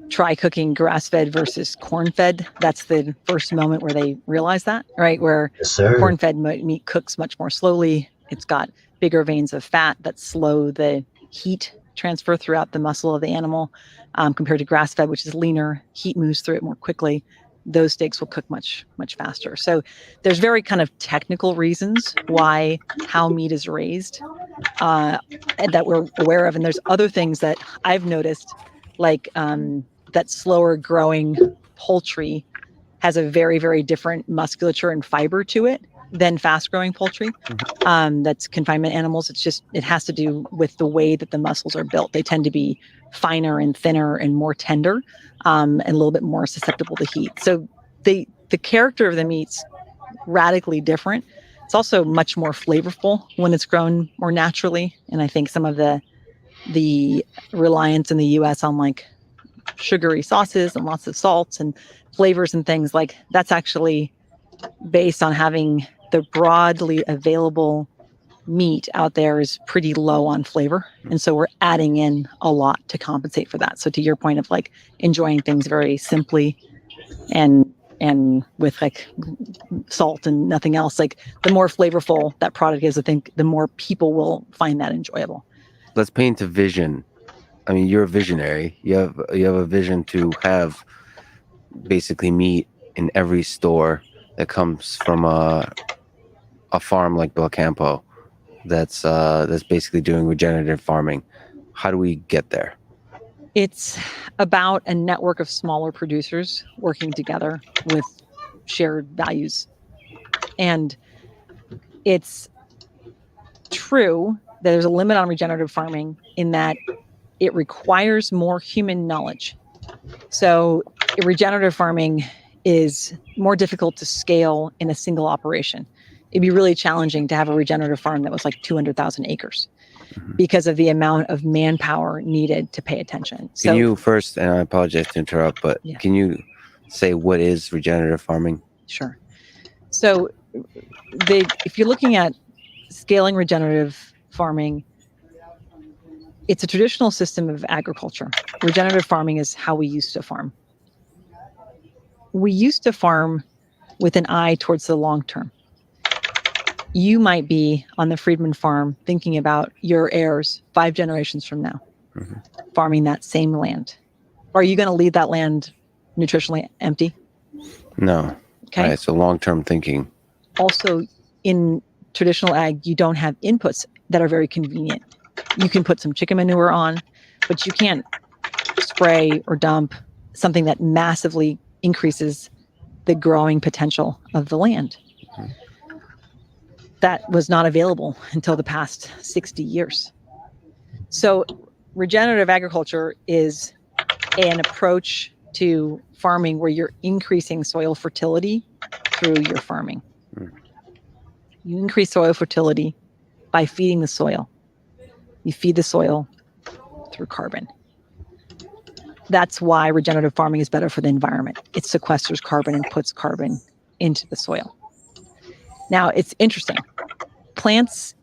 C: try cooking grass-fed versus corn-fed, that's the first moment where they realize that, right? Where
A: Yes,
C: corn-fed meat cooks much more slowly. It's got bigger veins of fat that slow the heat transfer throughout the muscle of the animal, compared to grass-fed, which is leaner. Heat moves through it more quickly. Those steaks will cook much, much faster. So there's very kind of technical reasons why how meat is raised, and that we're aware of. And there's other things that I've noticed, like that slower growing poultry has a very, very different musculature and fiber to it than fast growing poultry. That's confinement animals. It has to do with the way that the muscles are built. They tend to be finer and thinner and more tender, and a little bit more susceptible to heat. So the character of the meat's radically different. It's also much more flavorful when it's grown more naturally. And I think some of the reliance in the US on like sugary sauces and lots of salts and flavors and things, like that's actually based on having the broadly available meat out there is pretty low on flavor. And so we're adding in a lot to compensate for that. So to your point of like enjoying things very simply and with like salt and nothing else, like the more flavorful that product is, I think the more people will find that enjoyable.
B: Let's paint a vision. I mean, you're a visionary. You have a vision to have basically meat in every store that comes from a farm like Belcampo that's basically doing regenerative farming. How do we get there?
C: It's about a network of smaller producers working together with shared values. And it's true that there's a limit on regenerative farming in that it requires more human knowledge. So regenerative farming is more difficult to scale in a single operation. It'd be really challenging to have a regenerative farm that was like 200,000 acres because of the amount of manpower needed to pay attention.
B: Can you first, and I apologize to interrupt, but
C: Yeah.
B: Can you say what is regenerative farming?
C: Sure. So if you're looking at scaling regenerative farming, it's a traditional system of agriculture. Regenerative farming is how we used to farm. We used to farm with an eye towards the long term. You might be on the Fridman farm thinking about your heirs 5 generations from now, farming that same land. Are you going to leave that land nutritionally empty?
B: No.
C: Okay.
B: All right, so long-term thinking.
C: Also, in traditional ag, you don't have inputs that are very convenient. You can put some chicken manure on, but you can't spray or dump something that massively increases the growing potential of the land. That was not available until the past 60 years. So regenerative agriculture is an approach to farming where you're increasing soil fertility through your farming. You increase soil fertility by feeding the soil. You feed the soil through carbon. That's why regenerative farming is better for the environment. It sequesters carbon and puts carbon into the soil. Now, it's interesting. Plants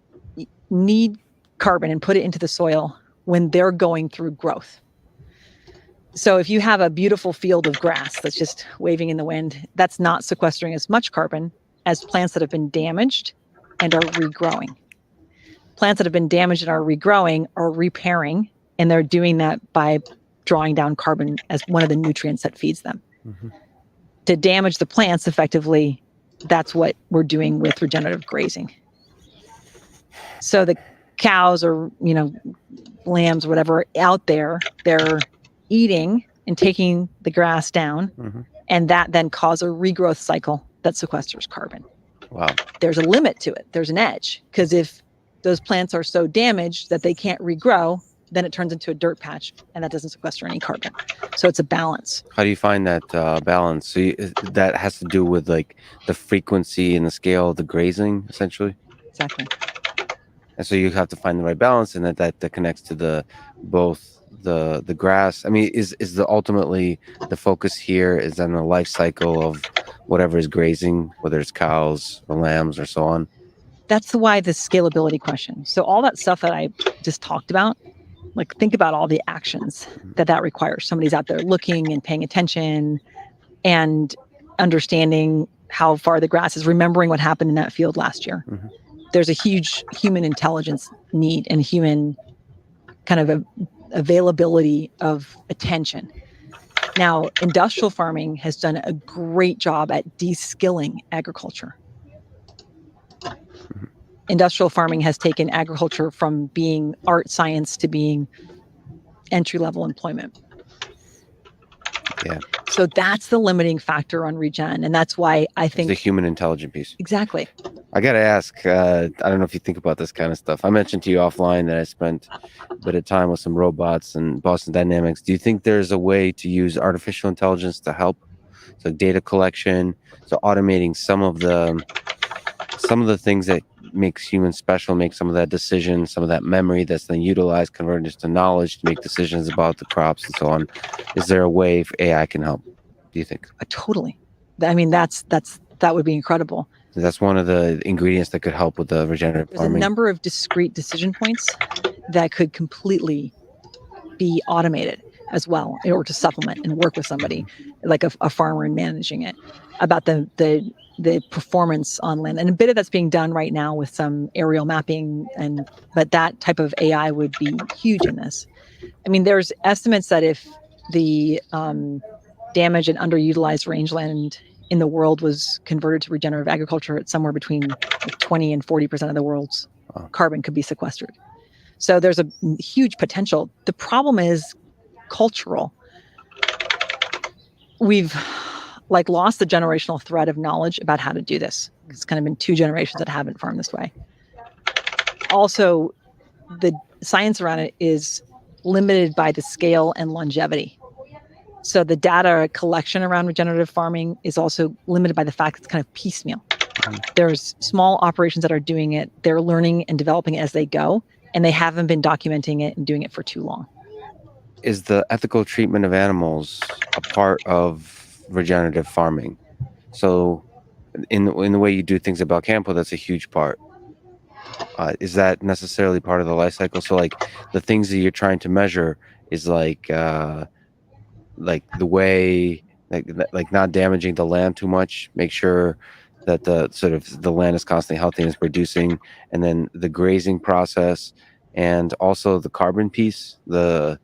C: need carbon and put it into the soil when they're going through growth. So if you have a beautiful field of grass that's just waving in the wind, that's not sequestering as much carbon as plants that have been damaged and are regrowing. Plants that have been damaged and are regrowing are repairing, and they're doing that by drawing down carbon as one of the nutrients that feeds them.
B: Mm-hmm.
C: To damage the plants effectively, that's what we're doing with regenerative grazing. So the cows or, lambs or whatever out there, they're eating and taking the grass down, and that then causes a regrowth cycle that sequesters carbon.
B: Wow.
C: There's a limit to it. There's an edge, because if those plants are so damaged that they can't regrow, then it turns into a dirt patch, and that doesn't sequester any carbon. So it's a balance.
B: How do you find that balance? So that has to do with like the frequency and the scale of the grazing, essentially.
C: Exactly.
B: And so you have to find the right balance, and that connects to both the grass. I mean, is the ultimately the focus here is on the life cycle of whatever is grazing, whether it's cows or lambs or so on.
C: That's why the scalability question. So all that stuff that I just talked about, like think about all the actions that requires. Somebody's out there looking and paying attention and understanding how far the grass is, remembering what happened in that field last year.
B: Mm-hmm.
C: There's a huge human intelligence need and human kind of availability of attention. Now, industrial farming has done a great job at de-skilling agriculture. Industrial farming has taken agriculture from being art science to being entry-level employment.
B: Yeah.
C: So that's the limiting factor on regen. And that's why I think
B: the human intelligent piece.
C: Exactly.
B: I got to ask, I don't know if you think about this kind of stuff. I mentioned to you offline that I spent a bit of time with some robots and Boston Dynamics. Do you think there's a way to use artificial intelligence to help? So data collection, so automating some of the things that makes humans special, make some of that decision, some of that memory that's then utilized, converted into knowledge to make decisions about the crops and so on. Is there a way AI can help, do you think?
C: Totally. I mean, that would be incredible.
B: That's one of the ingredients that could help with the regenerative farming.
C: There's a number of discrete decision points that could completely be automated as well, in order to supplement and work with somebody like a farmer in managing it, about the performance on land. And a bit of that's being done right now with some aerial mapping, but that type of AI would be huge in this. I mean, there's estimates that if the damaged and underutilized rangeland in the world was converted to regenerative agriculture, it's somewhere between 20 and 40% of the world's carbon could be sequestered. So there's a huge potential. The problem is cultural. We've lost the generational thread of knowledge about how to do this. It's kind of been 2 generations that haven't farmed this way. Also, the science around it is limited by the scale and longevity. So the data collection around regenerative farming is also limited by the fact it's kind of piecemeal. There's small operations that are doing it. They're learning and developing it as they go, and they haven't been documenting it and doing it for too long.
B: Is the ethical treatment of animals a part of regenerative farming? So in the way you do things at Belcampo, that's a huge part. Is that necessarily part of the life cycle? So like the things that you're trying to measure is like the way, like not damaging the land too much, make sure that the land is constantly healthy and is producing, and then the grazing process, and also the carbon piece, the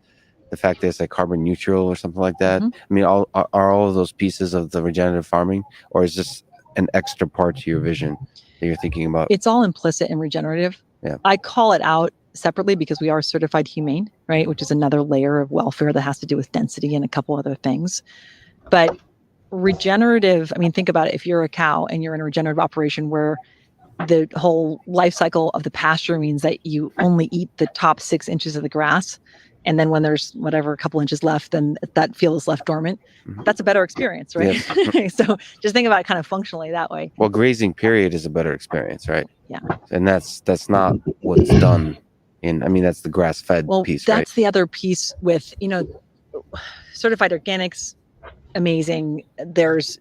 B: fact that it's like carbon neutral or something like that. I mean, are all of those pieces of the regenerative farming, or is this an extra part to your vision that you're thinking about?
C: It's all implicit in regenerative.
B: Yeah.
C: I call it out separately because we are certified humane, right? Which is another layer of welfare that has to do with density and a couple other things. But regenerative, I mean, think about it. If you're a cow and you're in a regenerative operation where the whole life cycle of the pasture means that you only eat the top 6 inches of the grass, and then when there's whatever, a couple inches left, then that field is left dormant. That's a better experience, right? Yes. So just think about it kind of functionally that way.
B: Well, grazing period is a better experience, right?
C: Yeah.
B: And that's not what's done in, I mean, that's the grass-fed piece, right?
C: That's the other piece with, certified organics, amazing. There's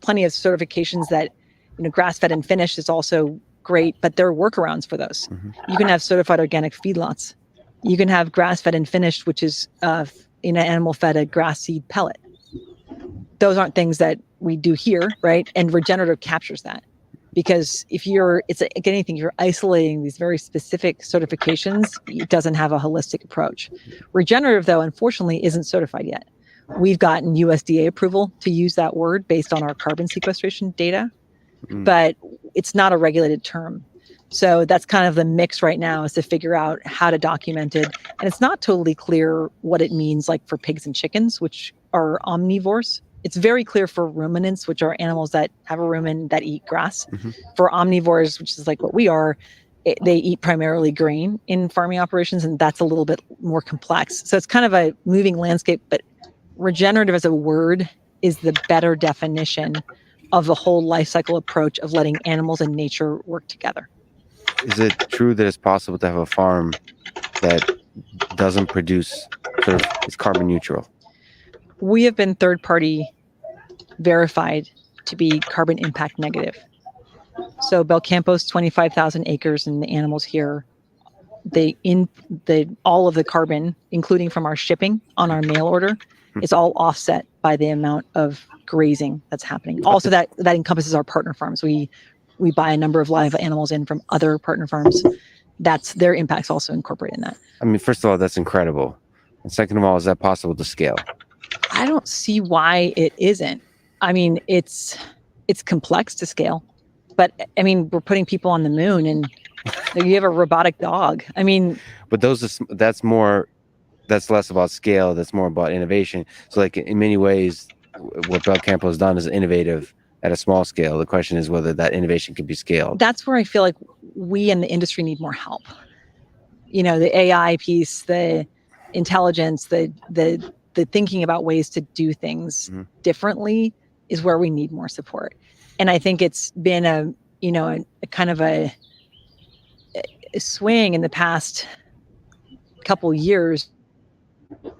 C: plenty of certifications that, grass-fed and finished is also great, but there are workarounds for those. You can have certified organic feedlots. You can have grass-fed and finished, which is animal fed a grass seed pellet. Those aren't things that we do here, right? And regenerative captures that. Because if you're isolating these very specific certifications, it doesn't have a holistic approach. Regenerative, though, unfortunately, isn't certified yet. We've gotten USDA approval to use that word based on our carbon sequestration data, but it's not a regulated term. So that's kind of the mix right now, is to figure out how to document it. And it's not totally clear what it means, like for pigs and chickens, which are omnivores. It's very clear for ruminants, which are animals that have a rumen that eat grass. For omnivores, which is like what we are, they eat primarily grain in farming operations, and that's a little bit more complex. So it's kind of a moving landscape, but regenerative as a word is the better definition of the whole life cycle approach of letting animals and nature work together.
B: Is it true that it's possible to have a farm that doesn't produce, sort of, is carbon neutral?
C: We have been third-party verified to be carbon impact negative. So Belcampo's 25,000 acres, and the animals here, all of the carbon, including from our shipping on our mail order, is all offset by the amount of grazing that's happening. Also, that encompasses our partner farms. We buy a number of live animals in from other partner farms. That's their impacts also incorporated in that.
B: I mean, first of all, that's incredible. And second of all, is that possible to scale?
C: I don't see why it isn't. I mean, it's complex to scale, but I mean, we're putting people on the moon, and you have a robotic dog. I mean,
B: but that's less about scale. That's more about innovation. So, like, in many ways, what Belcampo has done is innovative at a small scale. The question is whether that innovation can be scaled.
C: That's where I feel like we in the industry need more help. The AI piece, the intelligence, the thinking about ways to do things differently is where we need more support. And I think it's been a kind of a swing in the past couple years.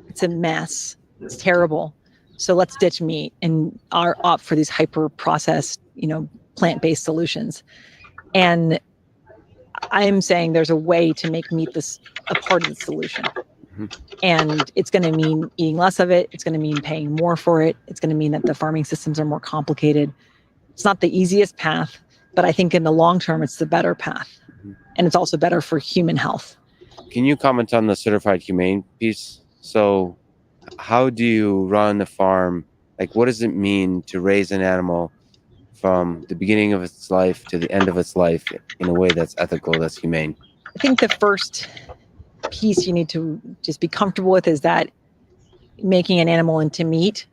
C: It's a mess. It's terrible. So let's ditch meat and opt for these hyper processed, plant-based solutions. And I'm saying there's a way to make meat a part of the solution. And it's going to mean eating less of it. It's going to mean paying more for it. It's going to mean that the farming systems are more complicated. It's not the easiest path, but I think in the long term, it's the better path. And it's also better for human health.
B: Can you comment on the certified humane piece? So how do you run a farm? Like, what does it mean to raise an animal from the beginning of its life to the end of its life in a way that's ethical, that's humane?
C: I think the first piece you need to just be comfortable with is that making an animal into meat,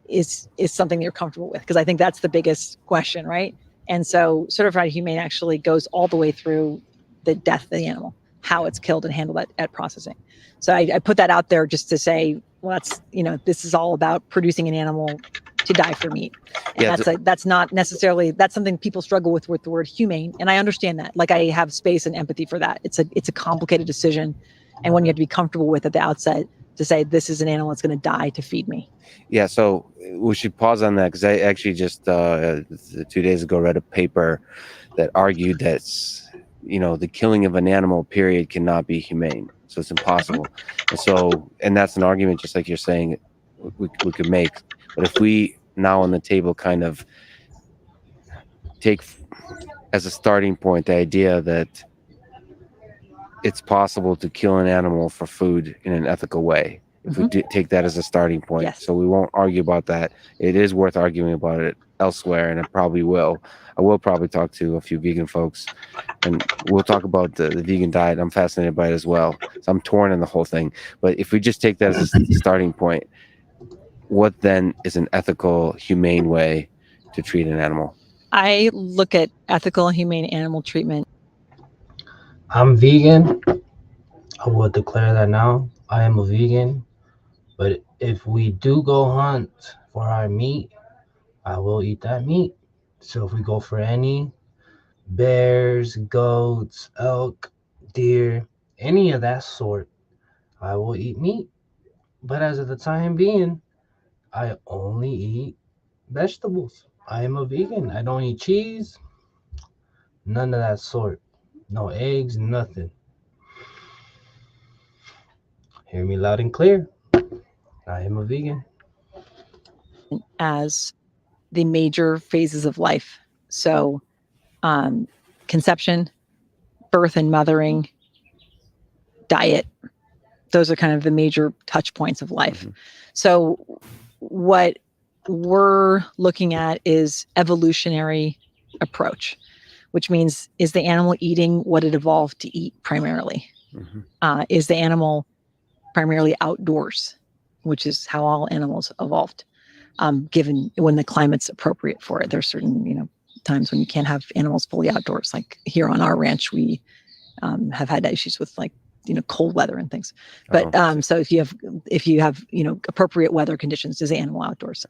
C: is something you're comfortable with, because I think that's the biggest question, right? And so certified humane actually goes all the way through the death of the animal, how it's killed and handled at processing. So I put that out there just to say, well, that's, this is all about producing an animal to die for meat. And that's not necessarily, that's something people struggle with the word humane. And I understand that. Like, I have space and empathy for that. It's a complicated decision. And one you have to be comfortable with at the outset, to say, this is an animal that's going to die to feed me.
B: Yeah, so we should pause on that, because I actually just 2 days ago read a paper that argued that the killing of an animal, period, cannot be humane. So it's impossible. And that's an argument, just like you're saying, we could make. But if we now on the table kind of take as a starting point the idea that it's possible to kill an animal for food in an ethical way, if we take that as a starting point.
C: Yes.
B: So we won't argue about that. It is worth arguing about it elsewhere, and I probably will. I will probably talk to a few vegan folks, and we'll talk about the vegan diet. I'm fascinated by it as well. So I'm torn in the whole thing. But if we just take that as a starting point, what then is an ethical, humane way to treat an animal?
C: I look at ethical, humane animal treatment.
A: I'm vegan. I will declare that now. I am a vegan. But if we do go hunt for our meat, I will eat that meat. So if we go for any bears, goats, elk, deer, any of that sort, I will eat meat. But as of the time being, I only eat vegetables. I am a vegan. I don't eat cheese, none of that sort. No eggs, nothing. Hear me loud and clear. I am a vegan.
C: As the major phases of life. So, conception, birth and mothering, diet. Those are kind of the major touch points of life.
B: Mm-hmm.
C: So, what we're looking at is evolutionary approach, which means, is the animal eating what it evolved to eat primarily?
B: Mm-hmm.
C: Is the animal primarily outdoors, which is how all animals evolved? Given when the climate's appropriate for it, there's certain times when you can't have animals fully outdoors. Like here on our ranch, we have had issues with cold weather and things. But so if you have appropriate weather conditions, is the animal outdoors?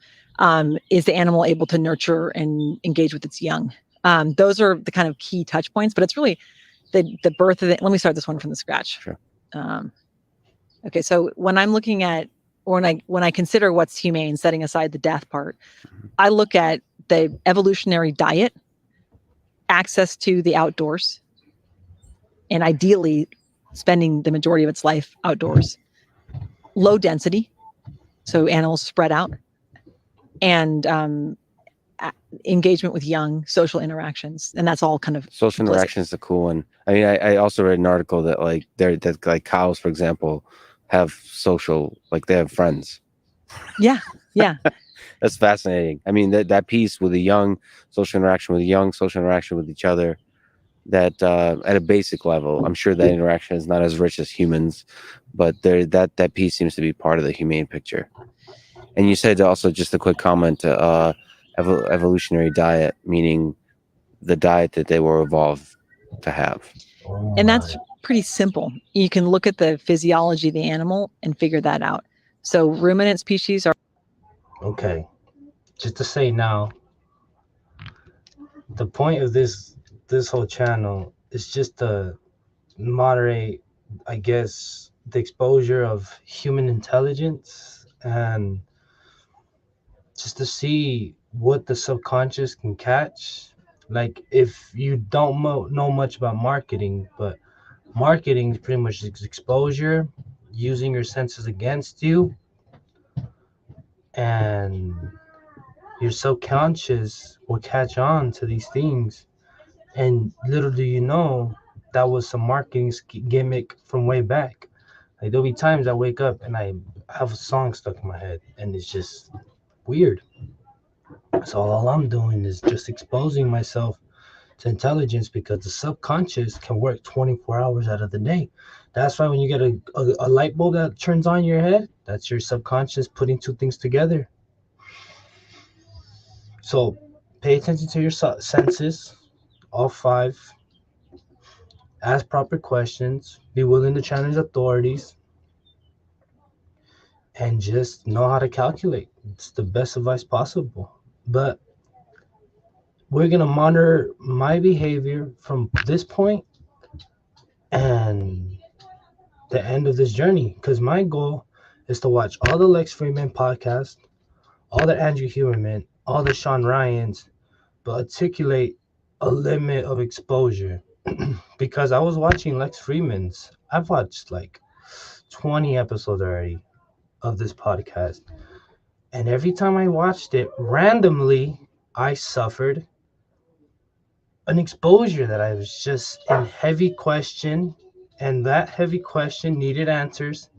C: Is the animal able to nurture and engage with its young? Those are the kind of key touch points. But it's really the birth of it. Let me start this one from the scratch.
B: Sure.
C: Okay, so when I'm looking at, or when I consider what's humane, setting aside the death part, I look at the evolutionary diet, access to the outdoors, and ideally spending the majority of its life outdoors, low density, so animals spread out, and engagement with young, social interactions, and that's all kind of
B: social
C: implicit.
B: interactions is a cool one. I mean, I also read an article that like cows, for example, have social, like they have friends.
C: Yeah.
B: That's fascinating. I mean, that piece with the young, social interaction with the young, social interaction with each other, that at a basic level, I'm sure that interaction is not as rich as humans, but that piece seems to be part of the humane picture. And you said also, just a quick comment, evolutionary diet, meaning the diet that they were evolved to have.
A: Oh
C: And
A: my.
C: that's pretty simple. You can look at the physiology of the animal and figure that out. So ruminant species are
A: Okay. Just to say now, the point of this whole channel is just to moderate, I guess, the exposure of human intelligence, and just to see what the subconscious can catch. Like, if you don't know much about marketing, but marketing is pretty much exposure, using your senses against you, and your subconscious will catch on to these things. And little do you know, that was some marketing gimmick from way back. Like, there'll be times I wake up and I have a song stuck in my head, and it's just weird. So all I'm doing is just exposing myself to intelligence, because the subconscious can work 24 hours out of the day. That's why when you get a light bulb that turns on your head, that's your subconscious putting two things together. So pay attention to your senses, all five. Ask proper questions. Be willing to challenge authorities. And just know how to calculate. It's the best advice possible. But we're going to monitor my behavior from this point and the end of this journey. Because my goal is to watch all the Lex Fridman podcasts, all the Andrew Huberman, all the Sean Ryans, but articulate a limit of exposure. Because I was watching Lex Fridman's. I've watched like 20 episodes already of this podcast. And every time I watched it, randomly, I suffered an exposure that I was just in heavy question. And that heavy question needed answers.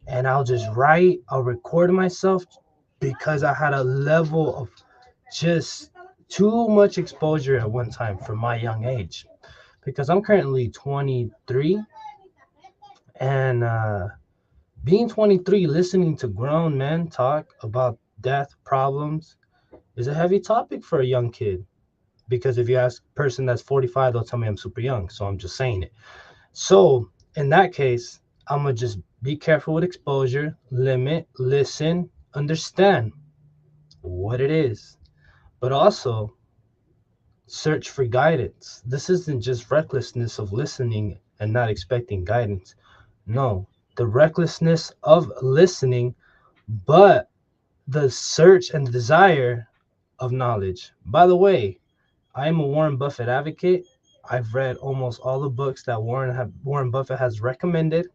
A: And I'll just write, I'll record myself, because I had a level of just too much exposure at one time for my young age. Because I'm currently 23, and being 23, listening to grown men talk about death problems is a heavy topic for a young kid. Because if you ask a person that's 45, they'll tell me I'm super young. So I'm just saying it. So in that case, I'm going to just be careful with exposure, limit, listen, understand what it is, but also search for guidance. This isn't just recklessness of listening and not expecting guidance. No, the recklessness of listening, but the search and the desire of knowledge. By the way, I am a Warren Buffett advocate. I've read almost all the books that Warren Buffett has recommended.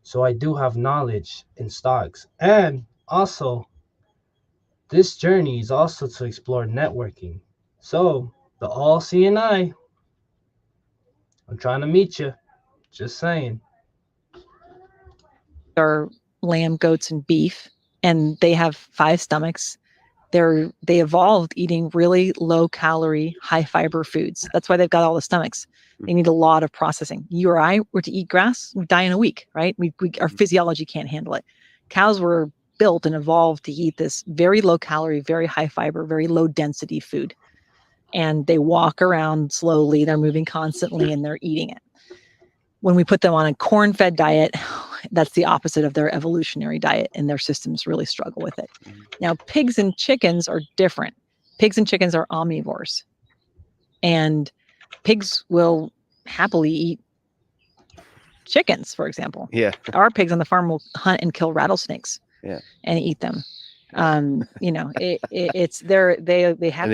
A: So I do have knowledge in stocks. And also, this journey is also to explore networking. So the all seeing eye, I'm trying to meet you. Just saying.
C: Are lamb, goats, and beef, and they have 5 stomachs. They evolved eating really low calorie, high fiber foods. That's why they've got all the stomachs. They need a lot of processing. You or I were to eat grass, we die in a week, right? Our physiology can't handle it. Cows were built and evolved to eat this very low calorie, very high fiber, very low density food. And they walk around slowly, they're moving constantly, and they're eating it. When we put them on a corn-fed diet, that's the opposite of their evolutionary diet, and their systems really struggle with it. Now, pigs and chickens are different. Pigs and chickens are omnivores, and pigs will happily eat chickens, for example.
B: Yeah.
C: Our pigs on the farm will hunt and kill rattlesnakes.
B: Yeah.
C: And eat them. It's they have
B: And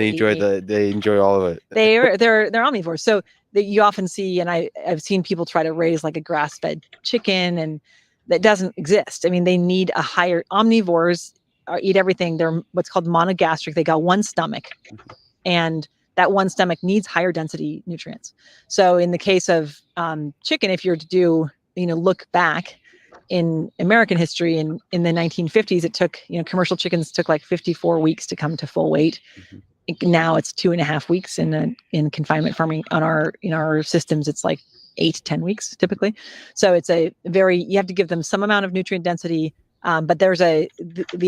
B: they enjoy all of it.
C: They're omnivores. So you often see, and I've seen people try to raise like a grass-fed chicken, and that doesn't exist. I mean, they need a higher omnivores eat everything. They're what's called monogastric. They got one stomach, and that one stomach needs higher density nutrients. So in the case of chicken, if you're to do, look back in American history, in the 1950s, it took, commercial chickens took like 54 weeks to come to full weight. Now it's 2.5 weeks in confinement farming. On our systems, it's like 8 to 10 weeks typically. So it's you have to give them some amount of nutrient density. But there's the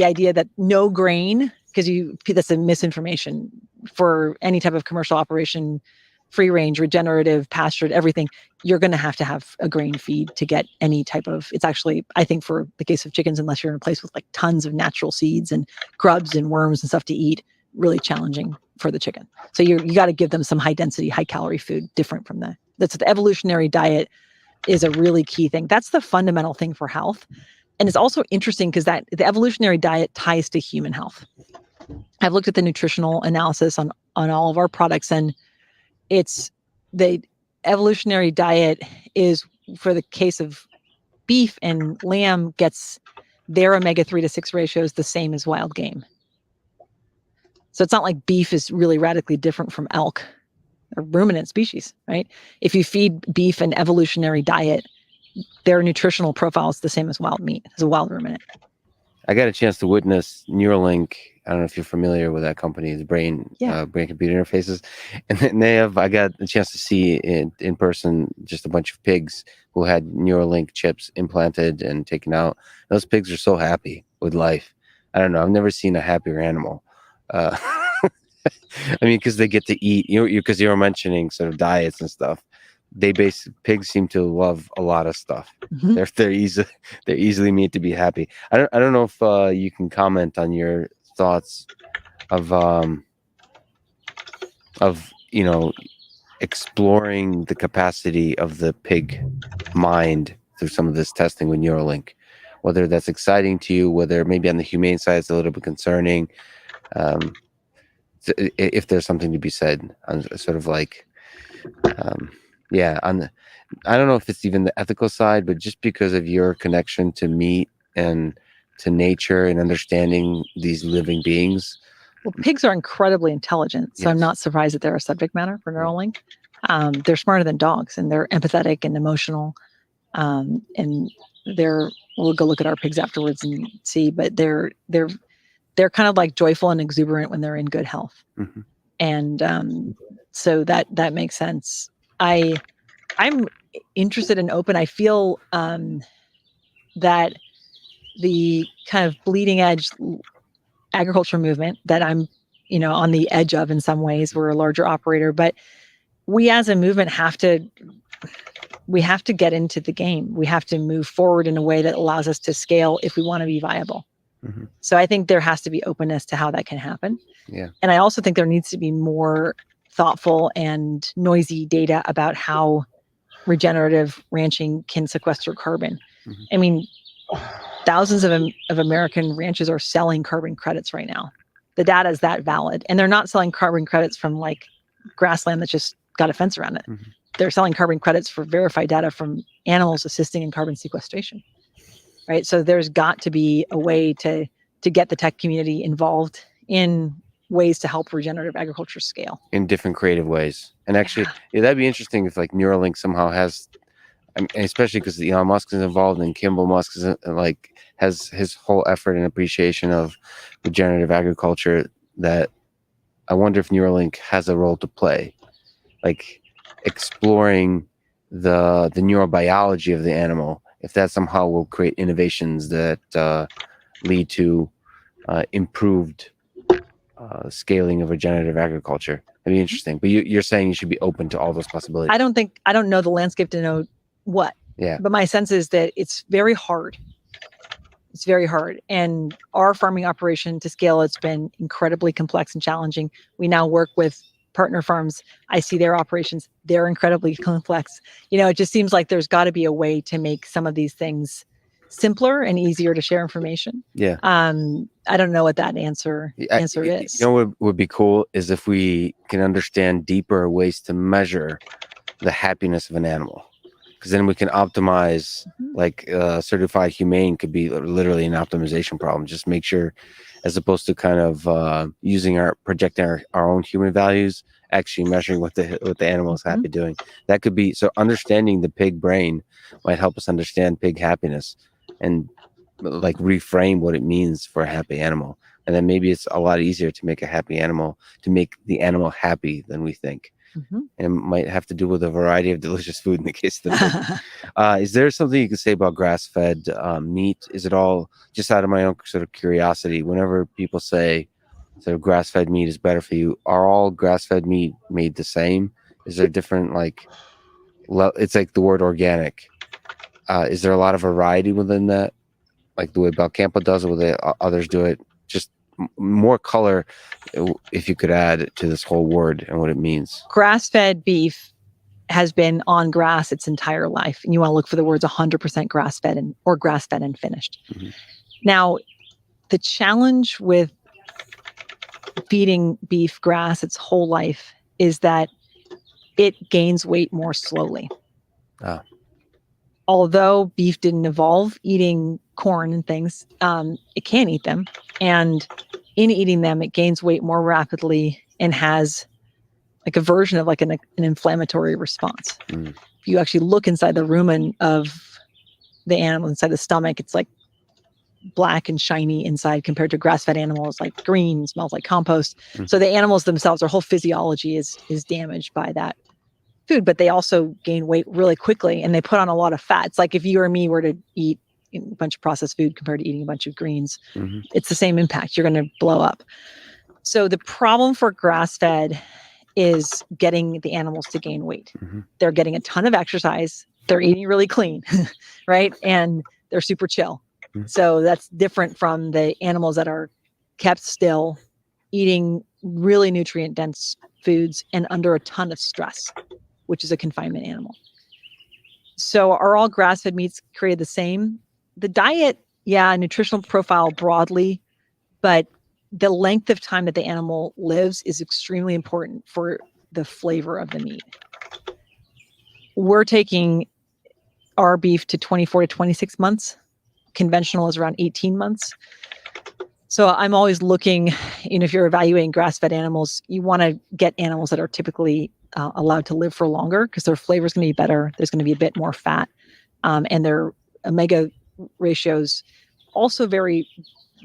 C: idea that no grain, because that's a misinformation for any type of commercial operation, free range, regenerative, pastured, everything. You're going to have a grain feed to get any type of. It's actually, I think, for the case of chickens, unless you're in a place with like tons of natural seeds and grubs and worms and stuff to eat, really challenging for the chicken. So you got to give them some high density, high calorie food, different from that's the evolutionary diet is a really key thing. That's the fundamental thing for health. And it's also interesting because that the evolutionary diet ties to human health. I've looked at the nutritional analysis on all of our products, and it's the evolutionary diet is, for the case of beef and lamb, gets their omega-3 to 6 ratios the same as wild game. So it's not like beef is really radically different from elk or ruminant species, right? If you feed beef an evolutionary diet, their nutritional profile is the same as wild meat, as a wild ruminant.
B: I got a chance to witness Neuralink. I don't know if you're familiar with that company's brain computer interfaces, and then I got a chance to see in person just a bunch of pigs who had Neuralink chips implanted and taken out. Those pigs are so happy with life. I don't know. I've never seen a happier animal. I mean, because they get to eat. Because you were mentioning sort of diets and stuff. Pigs seem to love a lot of stuff. Mm-hmm. They're easily made to be happy. I don't know if you can comment on your thoughts of exploring the capacity of the pig mind through some of this testing with Neuralink, whether that's exciting to you, whether maybe on the humane side it's a little bit concerning. If there's something to be said on sort of like. I don't know if it's even the ethical side, but just because of your connection to meat and to nature and understanding these living beings.
C: Well, pigs are incredibly intelligent, so yes. I'm not surprised that they're a subject matter for Neuralink. They're smarter than dogs, and they're empathetic and emotional. And we'll go look at our pigs afterwards and see, but they're kind of like joyful and exuberant when they're in good health. Mm-hmm. And so that makes sense. I'm interested and open. I feel that the kind of bleeding edge agriculture movement that I'm, on the edge of in some ways, we're a larger operator, but we as a movement have to get into the game. We have to move forward in a way that allows us to scale if we want to be viable. Mm-hmm. So I think there has to be openness to how that can happen. Yeah. And I also think there needs to be more thoughtful and noisy data about how regenerative ranching can sequester carbon. I mean, thousands of American ranches are selling carbon credits right now. The data is that valid. And they're not selling carbon credits from like grassland that's just got a fence around it. They're selling carbon credits for verified data from animals assisting in carbon sequestration. Right. So there's got to be a way to get the tech community involved in ways to help regenerative agriculture scale
B: in different creative ways. And actually, that'd be interesting if like Neuralink somehow has, I mean, especially because Elon Musk is involved and Kimball Musk is like has his whole effort and appreciation of regenerative agriculture, that I wonder if Neuralink has a role to play, like exploring the neurobiology of the animal, if that somehow will create innovations that lead to improved scaling of regenerative agriculture. That'd be interesting. But you're saying you should be open to all those possibilities.
C: I don't know the landscape to know what.
B: Yeah.
C: But my sense is that it's very hard. It's very hard. And our farming operation to scale, it's been incredibly complex and challenging. We now work with partner farms. I see their operations. They're incredibly complex. You know, it just seems like there's got to be a way to make some of these things simpler and easier to share information.
B: Yeah.
C: I don't know what that answer is.
B: You know what would be cool is if we can understand deeper ways to measure the happiness of an animal. Because then we can optimize, like certified humane could be literally an optimization problem. Just make sure, as opposed to kind of projecting our own human values, actually measuring what the animal is happy doing. That could be, so understanding the pig brain might help us understand pig happiness and like reframe what it means for a happy animal. And then maybe it's a lot easier to make a happy animal, to make the animal happy than we think. And it might have to do with a variety of delicious food in the case of the pig. Is there something you can say about grass-fed meat? Is it all, just out of my own sort of curiosity, whenever people say sort of grass-fed meat is better for you, are all grass-fed meat made the same? Is there different, like, it's like the word organic. Is there a lot of variety within that? Like the way Belcampo does it, the way others do it? Just more color, if you could add to this whole word and what it means.
C: Grass-fed beef has been on grass its entire life. And you want to look for the words 100% grass-fed or grass-fed and finished. Now, the challenge with feeding beef grass its whole life is that it gains weight more slowly. Although beef didn't evolve eating corn and things, it can eat them. And in eating them, it gains weight more rapidly and has like a version of like an inflammatory response. If you actually look inside the rumen of the animal, inside the stomach, it's like black and shiny inside compared to grass-fed animals, like green, smells like compost. So the animals themselves, their whole physiology is damaged by that food, but they also gain weight really quickly and they put on a lot of fat. It's like if you or me were to eat a bunch of processed food compared to eating a bunch of greens, it's the same impact. You're going to blow up. So the problem for grass-fed is getting the animals to gain weight. They're getting a ton of exercise. They're eating really clean, right? And they're super chill. So that's different from the animals that are kept still, eating really nutrient-dense foods and under a ton of stress, which is a confinement animal. So are all grass-fed meats created the same? The diet, nutritional profile broadly, but the length of time that the animal lives is extremely important for the flavor of the meat. We're taking our beef to 24 to 26 months. Conventional is around 18 months. So I'm always looking, if you're evaluating grass-fed animals, you want to get animals that are typically allowed to live for longer because their flavor is going to be better. There's going to be a bit more fat, and their omega ratios also vary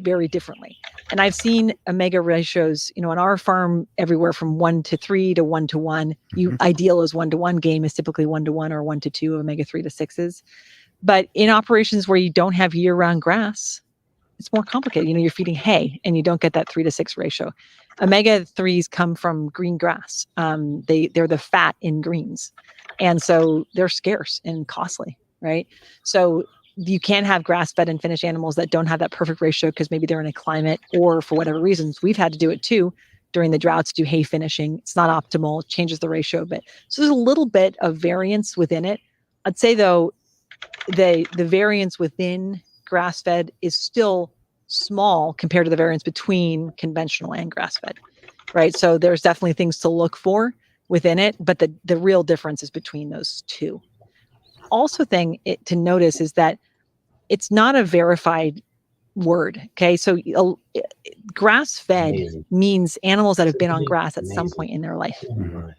C: very differently. And I've seen omega ratios, on our farm everywhere from 1:3 to 1:1. Ideal is 1:1. Game is typically 1:1 or 1:2 omega 3 to 6s. But in operations where you don't have year-round grass, it's more complicated. You're feeding hay and you don't get that 3:6 ratio. Omega 3s come from green grass. They're the fat in greens. And so they're scarce and costly, right? So you can't have grass-fed and finished animals that don't have that perfect ratio because maybe they're in a climate or for whatever reasons. We've had to do it too during the droughts, do hay finishing. It's not optimal, it changes the ratio a bit. So there's a little bit of variance within it. I'd say though, the variance within grass-fed is still small compared to the variance between conventional and grass-fed, right? So there's definitely things to look for within it, but the real difference is between those two. Also, to notice is that it's not a verified word. Okay, so grass-fed
A: Amazing.
C: means animals that have been on
A: Simply
C: grass at some
A: amazing.
C: point in their life.
A: Oh my.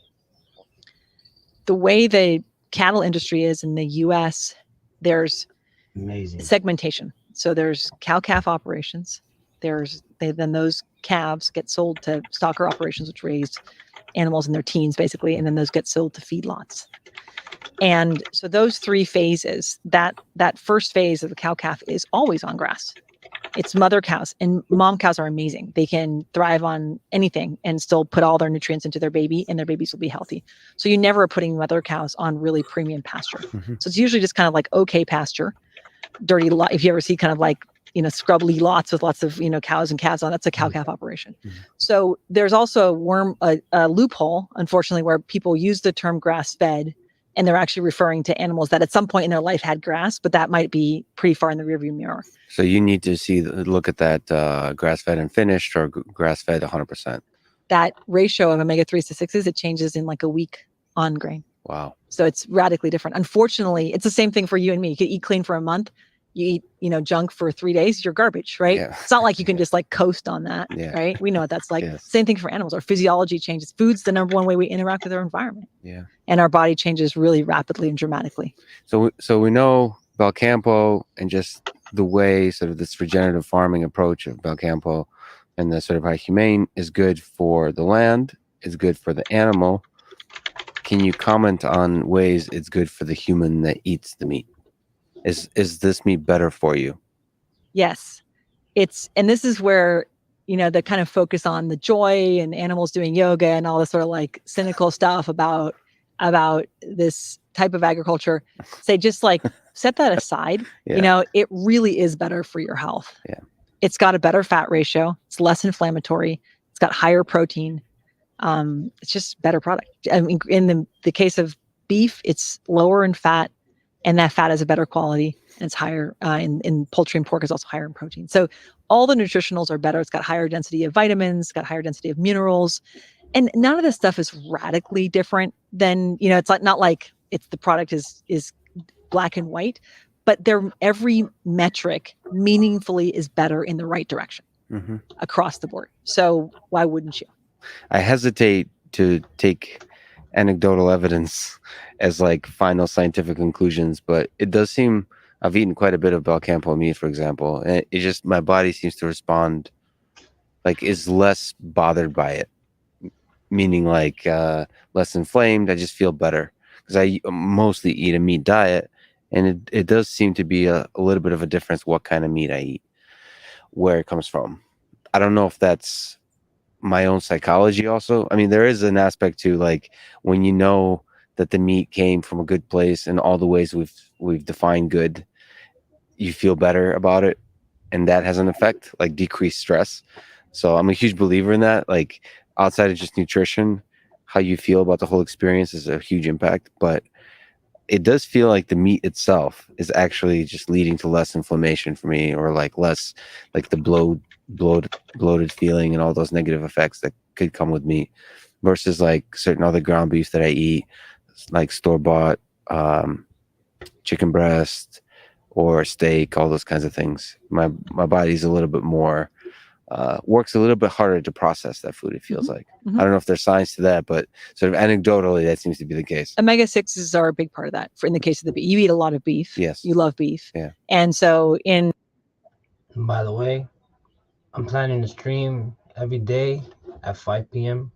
C: The way the cattle industry is in the U.S., there's
A: Amazing.
C: segmentation. So there's cow-calf operations. Then those calves get sold to stocker operations, which raise animals in their teens, basically, and then those get sold to feedlots. And so those three phases, that first phase of the cow-calf is always on grass. It's mother cows, and mom cows are amazing. They can thrive on anything and still put all their nutrients into their baby, and their babies will be healthy. So you never are putting mother cows on really premium pasture.
B: Mhm.
C: So it's usually just kind of like okay pasture, dirty lot. If you ever see kind of like, scrubbly lots with lots of, cows and calves on, that's a cow-calf operation.
B: Mhm.
C: So there's also a loophole, unfortunately, where people use the term grass-fed, and they're actually referring to animals that at some point in their life had grass, but that might be pretty far in the rearview mirror.
B: So you need to look at that grass-fed and finished or grass-fed 100%.
C: That ratio of omega-3s to 6s, it changes in like a week on grain.
B: Wow.
C: So it's radically different. Unfortunately, it's the same thing for you and me. You could eat clean for a month. You eat, junk for 3 days, you're garbage, right?
B: Yeah.
C: It's not like you can just like coast on that,
B: Yeah.
C: right? We know what that's like.
B: Yes.
C: Same thing for animals. Our physiology changes. Food's the number one way we interact with our environment.
B: Yeah.
C: And our body changes really rapidly and dramatically.
B: So we know Belcampo and just the way sort of this regenerative farming approach of Belcampo and the sort of how humane is good for the land, is good for the animal. Can you comment on ways it's good for the human that eats the meat? Is this meat better for you?
C: Yes. And this is where, the kind of focus on the joy and animals doing yoga and all this sort of like cynical stuff about this type of agriculture, say just like set that aside.
B: Yeah.
C: It really is better for your health.
B: Yeah.
C: It's got a better fat ratio. It's less inflammatory. It's got higher protein. It's just better product. I mean, in the case of beef, it's lower in fat, and that fat is a better quality, and it's higher in poultry, and pork is also higher in protein. So all the nutritionals are better. It's got higher density of vitamins, it's got higher density of minerals, and none of this stuff is radically different than, it's like not like it's the product is black and white, but every metric meaningfully is better in the right direction across the board. So why wouldn't you?
B: I hesitate to take anecdotal evidence as like final scientific conclusions, but it does seem I've eaten quite a bit of Belcampo meat, for example, and it just my body seems to respond like is less bothered by it, meaning like less inflamed. I just feel better because I mostly eat a meat diet, and it does seem to be a little bit of a difference what kind of meat I eat, where it comes from. I don't know if that's my own psychology also. I mean, there is an aspect to like when you know that the meat came from a good place and all the ways we've defined good, you feel better about it, and that has an effect, like decreased stress. So I'm a huge believer in that. Like outside of just nutrition, how you feel about the whole experience is a huge impact. But it does feel like the meat itself is actually just leading to less inflammation for me, or like less like the bloated feeling and all those negative effects that could come with meat versus like certain other ground beef that I eat, like store-bought chicken breast or steak, all those kinds of things. My body's a little bit more works a little bit harder to process that food, it feels like. I don't know if there's science to that, but sort of anecdotally that seems to be the case.
C: Omega-6s are a big part of that. In the case of the beef, you eat a lot of beef.
B: Yes.
C: You love beef.
B: Yeah.
C: And so
A: By the way, I'm planning to stream every day at 5 p.m.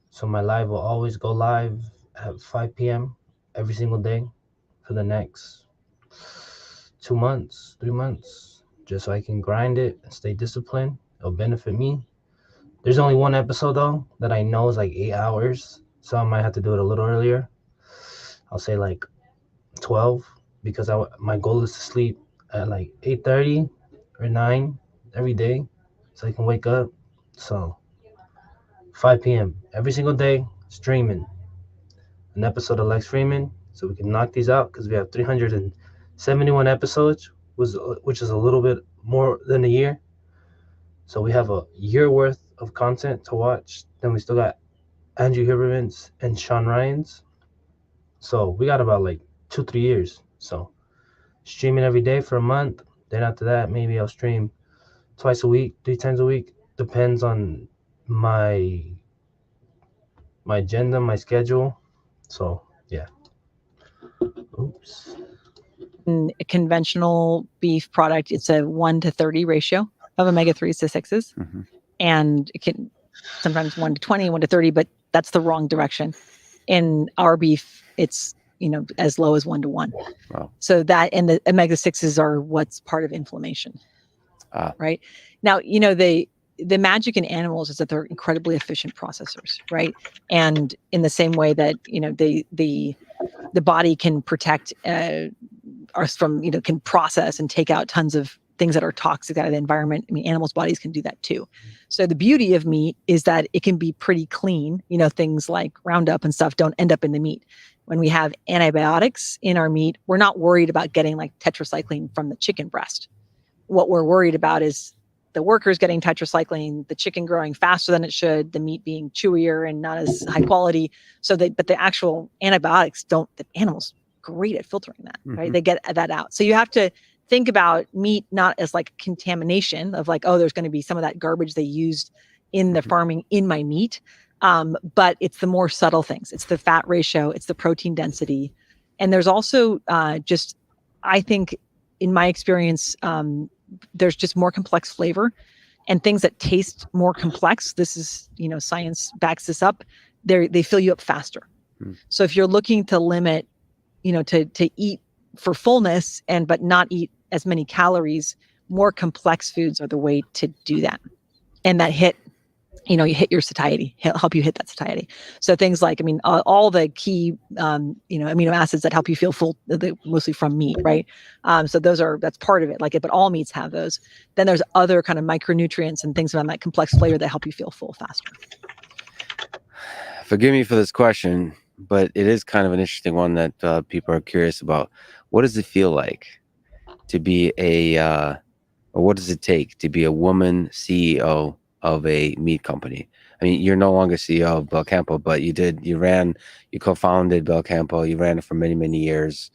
A: So my live will always go live at 5 p.m. every single day for the next 2 months, 3 months, just so I can grind it and stay disciplined. It'll benefit me. There's only one episode though that I know is like 8 hours, so I might have to do it a little earlier. I'll say like 12 because my goal is to sleep at like 8:30 or 9 every day so I can wake up. So 5 p.m. every single day, streaming an episode of Lex Freeman. so we can knock these out because we have 371 episodes, which is a little bit more than a year. So we have a year worth of content to watch. Then we still got Andrew Huberman's and Sean Ryan's. So we got about like 2-3 years. So streaming every day for a month. Then after that, maybe I'll stream twice a week, 3 times a week. Depends on my agenda, my schedule. So yeah. Oops.
C: In a conventional beef product, it's a 1-30 ratio of omega-3s to 6s.
B: Mm-hmm.
C: And it can sometimes 1-20, 1-30, but that's the wrong direction. In our beef, it's, as low as 1-1.
B: Wow.
C: So that, and the omega-6s are what's part of inflammation. Right now, the magic in animals is that they're incredibly efficient processors, right? And in the same way that the body can protect us from can process and take out tons of things that are toxic out of the environment. I mean, animals' bodies can do that too. So the beauty of meat is that it can be pretty clean. Things like Roundup and stuff don't end up in the meat. When we have antibiotics in our meat, we're not worried about getting like tetracycline from the chicken breast. What we're worried about is the workers getting tetracycline, the chicken growing faster than it should, the meat being chewier and not as high quality. But the actual antibiotics the animals great at filtering that, right?
B: Mm-hmm.
C: They get that out. So you have to think about meat not as like contamination of like, oh, there's going to be some of that garbage they used in the farming in my meat. But it's the more subtle things. It's the fat ratio, it's the protein density. And there's also I think in my experience, there's just more complex flavor and things that taste more complex. This is, science backs this up. They fill you up faster. So if you're looking to limit, to eat for fullness but not eat as many calories, more complex foods are the way to do that. And that you hit your satiety, help you hit that satiety. So things like, all the key, amino acids that help you feel full, mostly from meat, right? So that's part of it, but all meats have those. Then there's other kind of micronutrients and things around that complex flavor that help you feel full faster.
B: Forgive me for this question, but it is kind of an interesting one that people are curious about. What does it feel like to be or what does it take to be a woman CEO of a meat company? I mean, you're no longer CEO of Belcampo, but you co-founded Belcampo, you ran it for many, many years.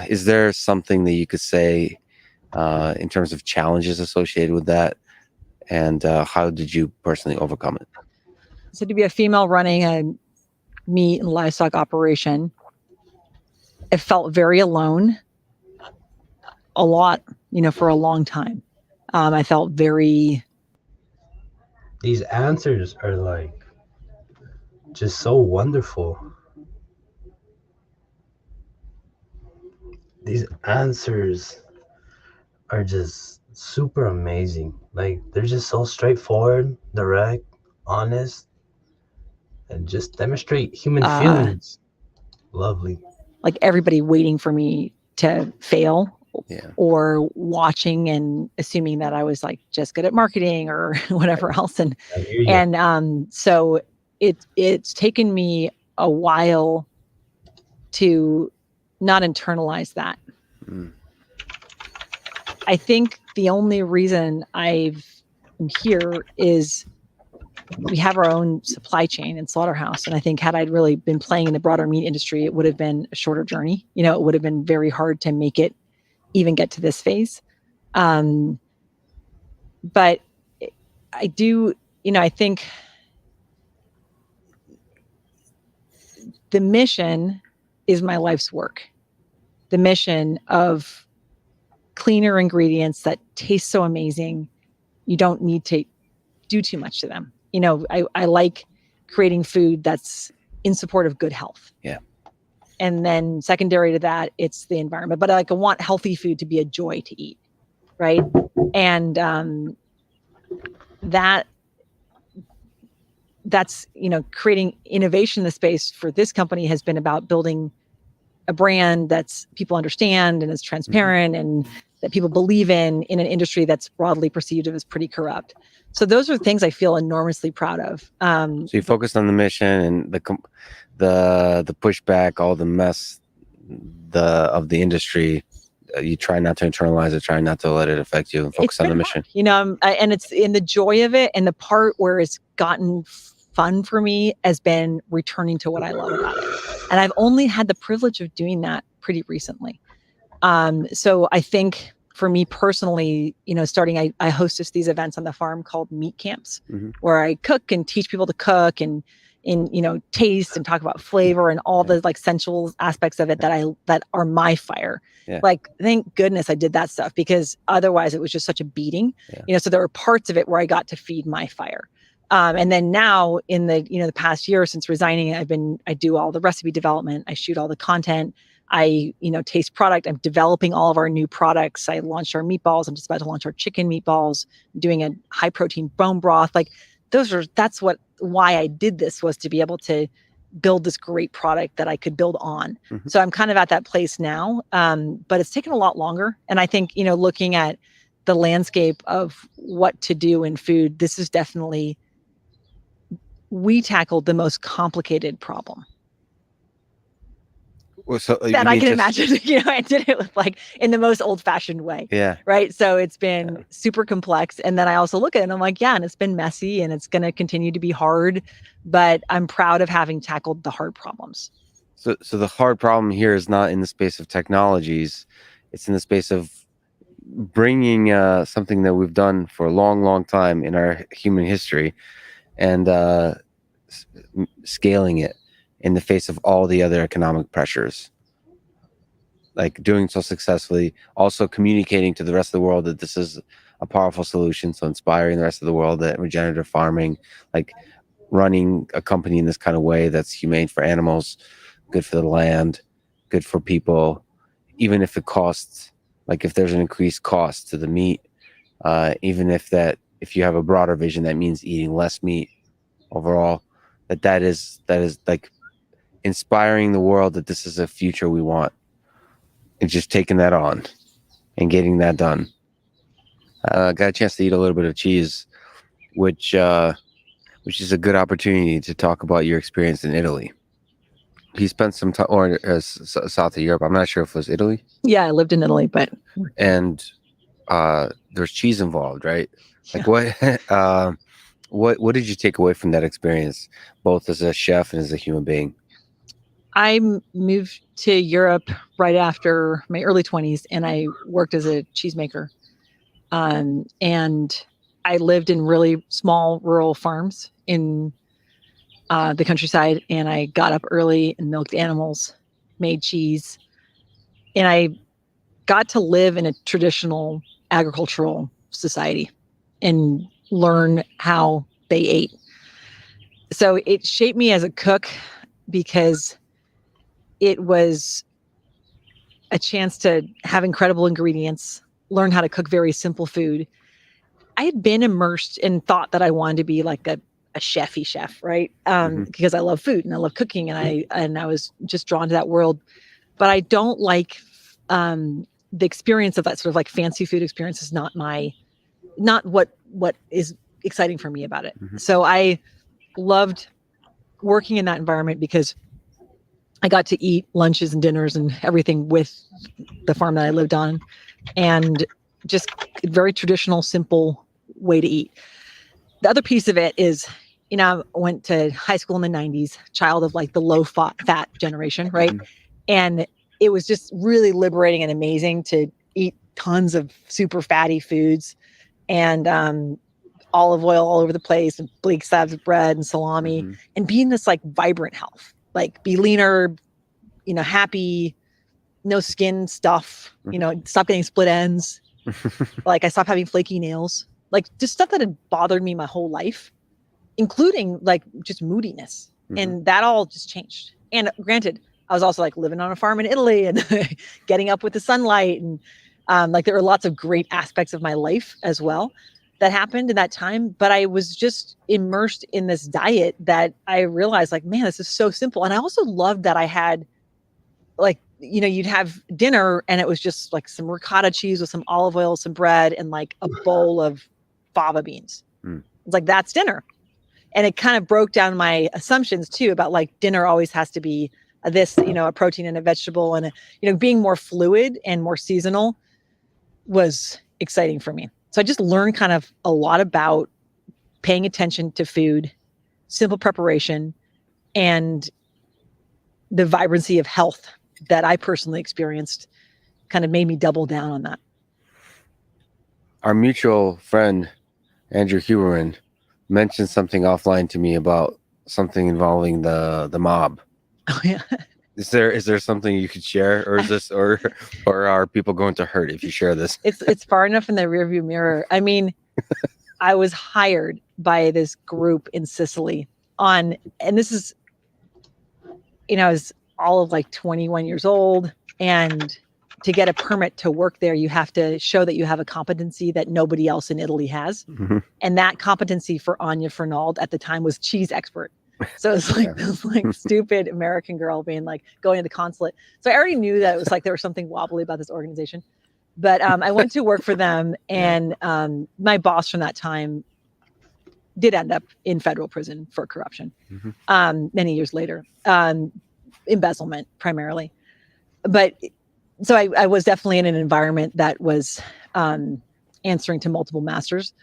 B: Is there something that you could say in terms of challenges associated with that? And how did you personally overcome it?
C: So to be a female running a meat and livestock operation, it felt very alone a lot, for a long time. I felt very...
A: These answers are like just so wonderful. These answers are just super amazing. Like they're just so straightforward, direct, honest, and just demonstrate human feelings. Lovely.
C: Like everybody waiting for me to fail.
B: Yeah.
C: Or watching and assuming that I was like just good at marketing or whatever else. And so it's taken me a while to not internalize that. I think the only reason I'm here is we have our own supply chain and slaughterhouse. And I think had I really been playing in the broader meat industry, it would have been a shorter journey. It would have been very hard to make it even get to this phase. But I do, I think the mission is my life's work. The mission of cleaner ingredients that taste so amazing, you don't need to do too much to them. I like creating food that's in support of good health.
B: Yeah.
C: And then secondary to that, it's the environment. But I want healthy food to be a joy to eat, right? And that's creating innovation in the space for this company has been about building a brand that's people understand and is transparent and that people believe in an industry that's broadly perceived as pretty corrupt. So those are things I feel enormously proud of.
B: So you focused on the mission and the pushback, all the mess of the industry. You try not to internalize it, try not to let it affect you, and focus on the mission.
C: Hard, and it's in the joy of it, and the part where it's gotten fun for me has been returning to what I love about it. And I've only had the privilege of doing that pretty recently. So I think for me personally, starting, I hostess these events on the farm called meat camps, where I cook and teach people to cook and taste and talk about flavor and all the like sensual aspects of it that are my fire.
B: Yeah.
C: Like, thank goodness I did that stuff, because otherwise it was just such a beating.
B: Yeah.
C: So there were parts of it where I got to feed my fire. And then now in the past year since resigning, I do all the recipe development. I shoot all the content. I, taste product. I'm developing all of our new products. I launched our meatballs. I'm just about to launch our chicken meatballs, doing a high protein bone broth. Like that's why I did this, was to be able to build this great product that I could build on. So I'm kind of at that place now. But it's taken a lot longer. And I think, looking at the landscape of what to do in food, this is definitely, we tackled the most complicated problem.
B: Well, so
C: that I can imagine. I did it with in the most old-fashioned way.
B: Yeah.
C: Right. So it's been super complex. And then I also look at it and I'm like, yeah, and it's been messy and it's going to continue to be hard, but I'm proud of having tackled the hard problems.
B: So the hard problem here is not in the space of technologies. It's in the space of bringing something that we've done for a long, long time in our human history and scaling it in the face of all the other economic pressures, like doing so successfully, also communicating to the rest of the world that this is a powerful solution. So inspiring the rest of the world that regenerative farming, like running a company in this kind of way that's humane for animals, good for the land, good for people, even if it costs, like if there's an increased cost to the meat, even if you have a broader vision, that means eating less meat overall, that is like inspiring the world that this is a future we want, and just taking that on and getting that done. Got a chance to eat a little bit of cheese, which is a good opportunity to talk about your experience in Italy. He spent some time, or south of Europe. I'm not sure if it was Italy.
C: Yeah, I lived in Italy,
B: and there's cheese involved, right? Like what did you take away from that experience, both as a chef and as a human being?
C: I moved to Europe right after my early 20s, and I worked as a cheesemaker. And I lived in really small rural farms in the countryside, and I got up early and milked animals, made cheese, and I got to live in a traditional agricultural society and learn how they ate. So it shaped me as a cook, because it was a chance to have incredible ingredients, learn how to cook very simple food. I had been immersed and thought that I wanted to be like a chefy chef, right? Because I love food and I love cooking, and I was just drawn to that world. But I don't like the experience of that sort of like fancy food experience is not what is exciting for me about it. So I loved working in that environment because I got to eat lunches and dinners and everything with the farm that I lived on, and just very traditional, simple way to eat. The other piece of it is, I went to high school in the 90s, child of like the low fat generation, right? And it was just really liberating and amazing to eat tons of super fatty foods and olive oil all over the place and bleak slabs of bread and salami, and be in this like vibrant health. Like be leaner, happy, no skin stuff, stop getting split ends. Like I stopped having flaky nails, like just stuff that had bothered me my whole life, including like just moodiness. And that all just changed. And granted, I was also like living on a farm in Italy and getting up with the sunlight. And like there were lots of great aspects of my life as well that happened in that time. But I was just immersed in this diet that I realized like, man, this is so simple. And I also loved that I had like you'd have dinner and it was just like some ricotta cheese with some olive oil, some bread, and like a bowl of fava beans. It's like, that's dinner. And it kind of broke down my assumptions too about like dinner always has to be this, a protein and a vegetable, and being more fluid and more seasonal was exciting for me. So I just learned kind of a lot about paying attention to food, simple preparation, and the vibrancy of health that I personally experienced kind of made me double down on that.
B: Our mutual friend, Andrew Huberman, mentioned something offline to me about something involving the mob.
C: Oh yeah.
B: Is there something you could share, or is this, or are people going to hurt if you share this?
C: It's far enough in the rearview mirror. I mean, I was hired by this group in Sicily and this is, I was all of like 21 years old, and to get a permit to work there, you have to show that you have a competency that nobody else in Italy has. And that competency for Anya Fernald at the time was cheese expert. So it's like this like stupid American girl being like going to the consulate. So I already knew that it was like there was something wobbly about this organization. But I went to work for them, and my boss from that time did end up in federal prison for corruption many years later, embezzlement primarily. But so I was definitely in an environment that was answering to multiple masters.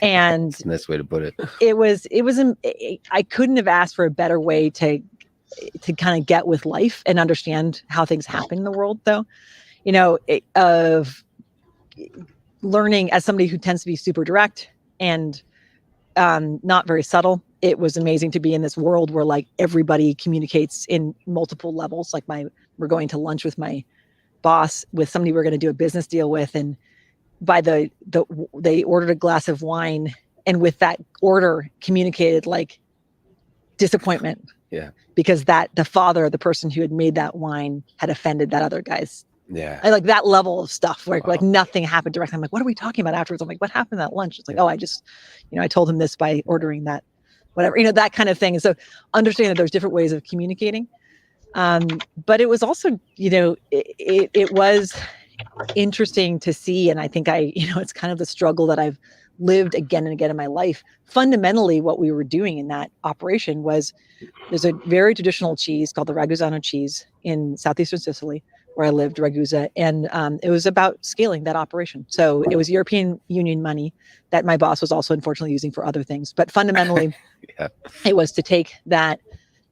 C: And
B: That's a nice way to put it.
C: I couldn't have asked for a better way to kind of get with life and understand how things happen in the world, though. Of learning as somebody who tends to be super direct and not very subtle. It was amazing to be in this world where like everybody communicates in multiple levels. Like we're going to lunch with my boss with somebody we're going to do a business deal with, and by they ordered a glass of wine, and with that order communicated like disappointment.
B: Yeah.
C: Because the father, the person who had made that wine, had offended that other guy's.
B: Yeah.
C: I like that level of stuff where like nothing happened directly. I'm like, what are we talking about afterwards? I'm like, what happened at lunch? It's like, oh, I just, I told him this by ordering that, whatever, that kind of thing. And so understanding that there's different ways of communicating. But it was also, it was interesting to see. And I think it's kind of the struggle that I've lived again and again in my life. Fundamentally, what we were doing in that operation was there's a very traditional cheese called the Ragusano cheese in southeastern Sicily, where I lived, Ragusa, and it was about scaling that operation. So it was European Union money that my boss was also unfortunately using for other things. But fundamentally, it was to take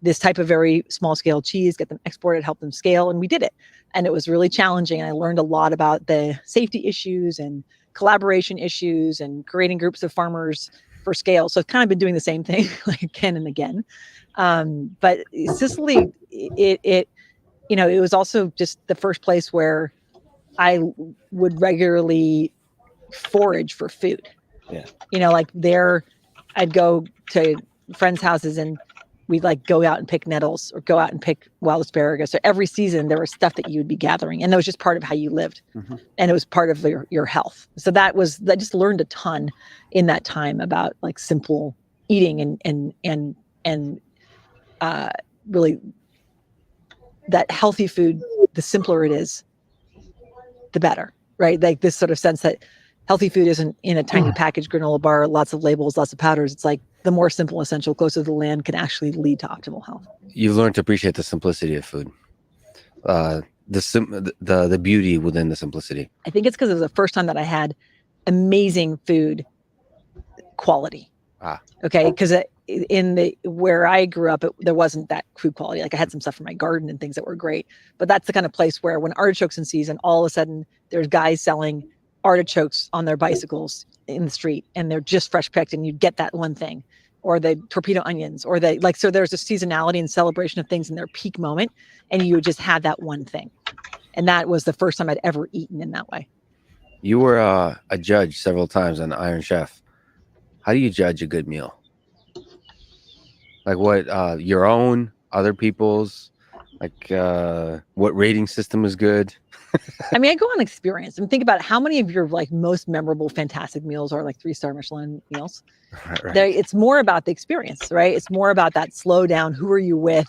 C: this type of very small scale cheese, get them exported, help them scale, and we did it. And it was really challenging. And I learned a lot about the safety issues and collaboration issues and creating groups of farmers for scale. So I've kind of been doing the same thing like again and again. But Sicily, it was also just the first place where I would regularly forage for food. Yeah. Like there, I'd go to friends' houses and we'd like go out and pick nettles or go out and pick wild asparagus. So every season there was stuff that you would be gathering, and that was just part of how you lived. And it was part of your health. So I just learned a ton in that time about like simple eating and really that healthy food, the simpler it is, the better, right? Like this sort of sense that healthy food isn't in a tiny packaged granola bar, lots of labels, lots of powders. It's like the more simple, essential, closer to the land can actually lead to optimal health.
B: You've learned to appreciate the simplicity of food, the beauty within the simplicity.
C: I think it's because it was the first time that I had amazing food quality. Okay, because where I grew up, there wasn't that food quality. Like I had some stuff from my garden and things that were great, but that's the kind of place where when artichokes in season, all of a sudden there's guys selling artichokes on their bicycles in the street, and they're just fresh picked, and you get that one thing, or the torpedo onions, or so there's a seasonality and celebration of things in their peak moment, and you would just have that one thing. And that was the first time I'd ever eaten in that way.
B: You were a judge several times on Iron Chef. How do you judge a good meal? Like what, your own, other people's, like what rating system is good?
C: I mean, I go on experience and think about how many of your like most memorable, fantastic meals are like 3-star Michelin meals. Right. It's more about the experience, right? It's more about that slow down. Who are you with?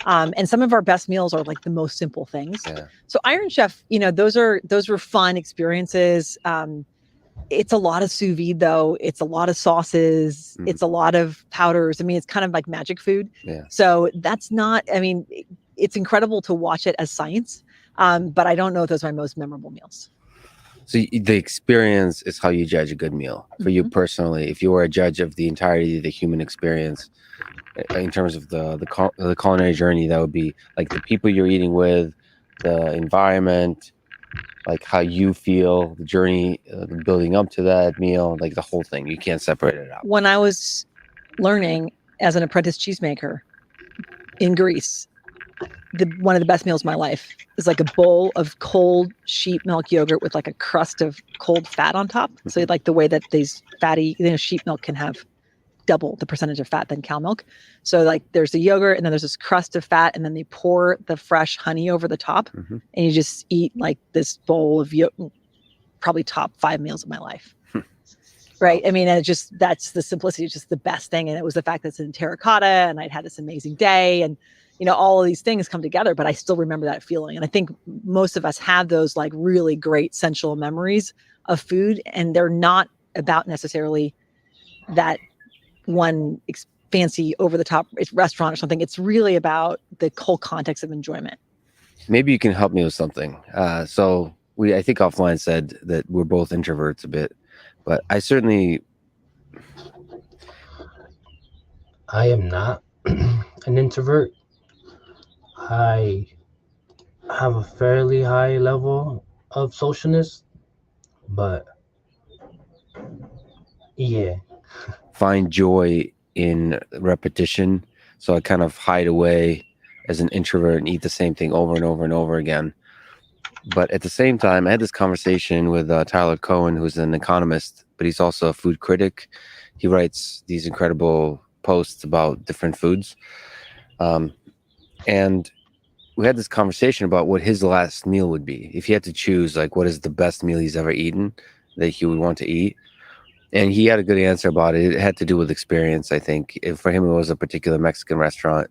C: And some of our best meals are like the most simple things.
B: Yeah.
C: So Iron Chef, those were fun experiences. It's a lot of sous vide though. It's a lot of sauces.
B: Mhm.
C: It's a lot of powders. I mean, it's kind of like magic food.
B: Yeah.
C: So that's not, I mean, it's incredible to watch it as science. But I don't know if those are my most memorable meals.
B: So the experience is how you judge a good meal for you personally. If you were a judge of the entirety of the human experience, in terms of the culinary journey, that would be like the people you're eating with, the environment, like how you feel, the journey building up to that meal, like the whole thing. You can't separate it out.
C: When I was learning as an apprentice cheesemaker in Greece, one of the best meals of my life is like a bowl of cold sheep milk yogurt with like a crust of cold fat on top. So like the way that these fatty, sheep milk can have double the percentage of fat than cow milk. So like there's the yogurt and then there's this crust of fat and then they pour the fresh honey over the top and you just eat like this bowl of probably top 5 meals of my life. Right. I mean, and that's the simplicity, it's just the best thing. And it was the fact that it's in terracotta and I'd had this amazing day and, all of these things come together, but I still remember that feeling. And I think most of us have those like really great sensual memories of food, and they're not about necessarily that one fancy over the top restaurant or something. It's really about the whole context of enjoyment.
B: Maybe you can help me with something. So I think offline said that we're both introverts a bit, but I
A: am not an introvert. I have a fairly high level of socialness, but yeah.
B: find joy in repetition. So I kind of hide away as an introvert and eat the same thing over and over and over again. But at the same time, I had this conversation with Tyler Cohen, who's an economist, but he's also a food critic. He writes these incredible posts about different foods. And we had this conversation about what his last meal would be. If he had to choose, like, what is the best meal he's ever eaten that he would want to eat? And he had a good answer about it. It had to do with experience, I think. For him, it was a particular Mexican restaurant.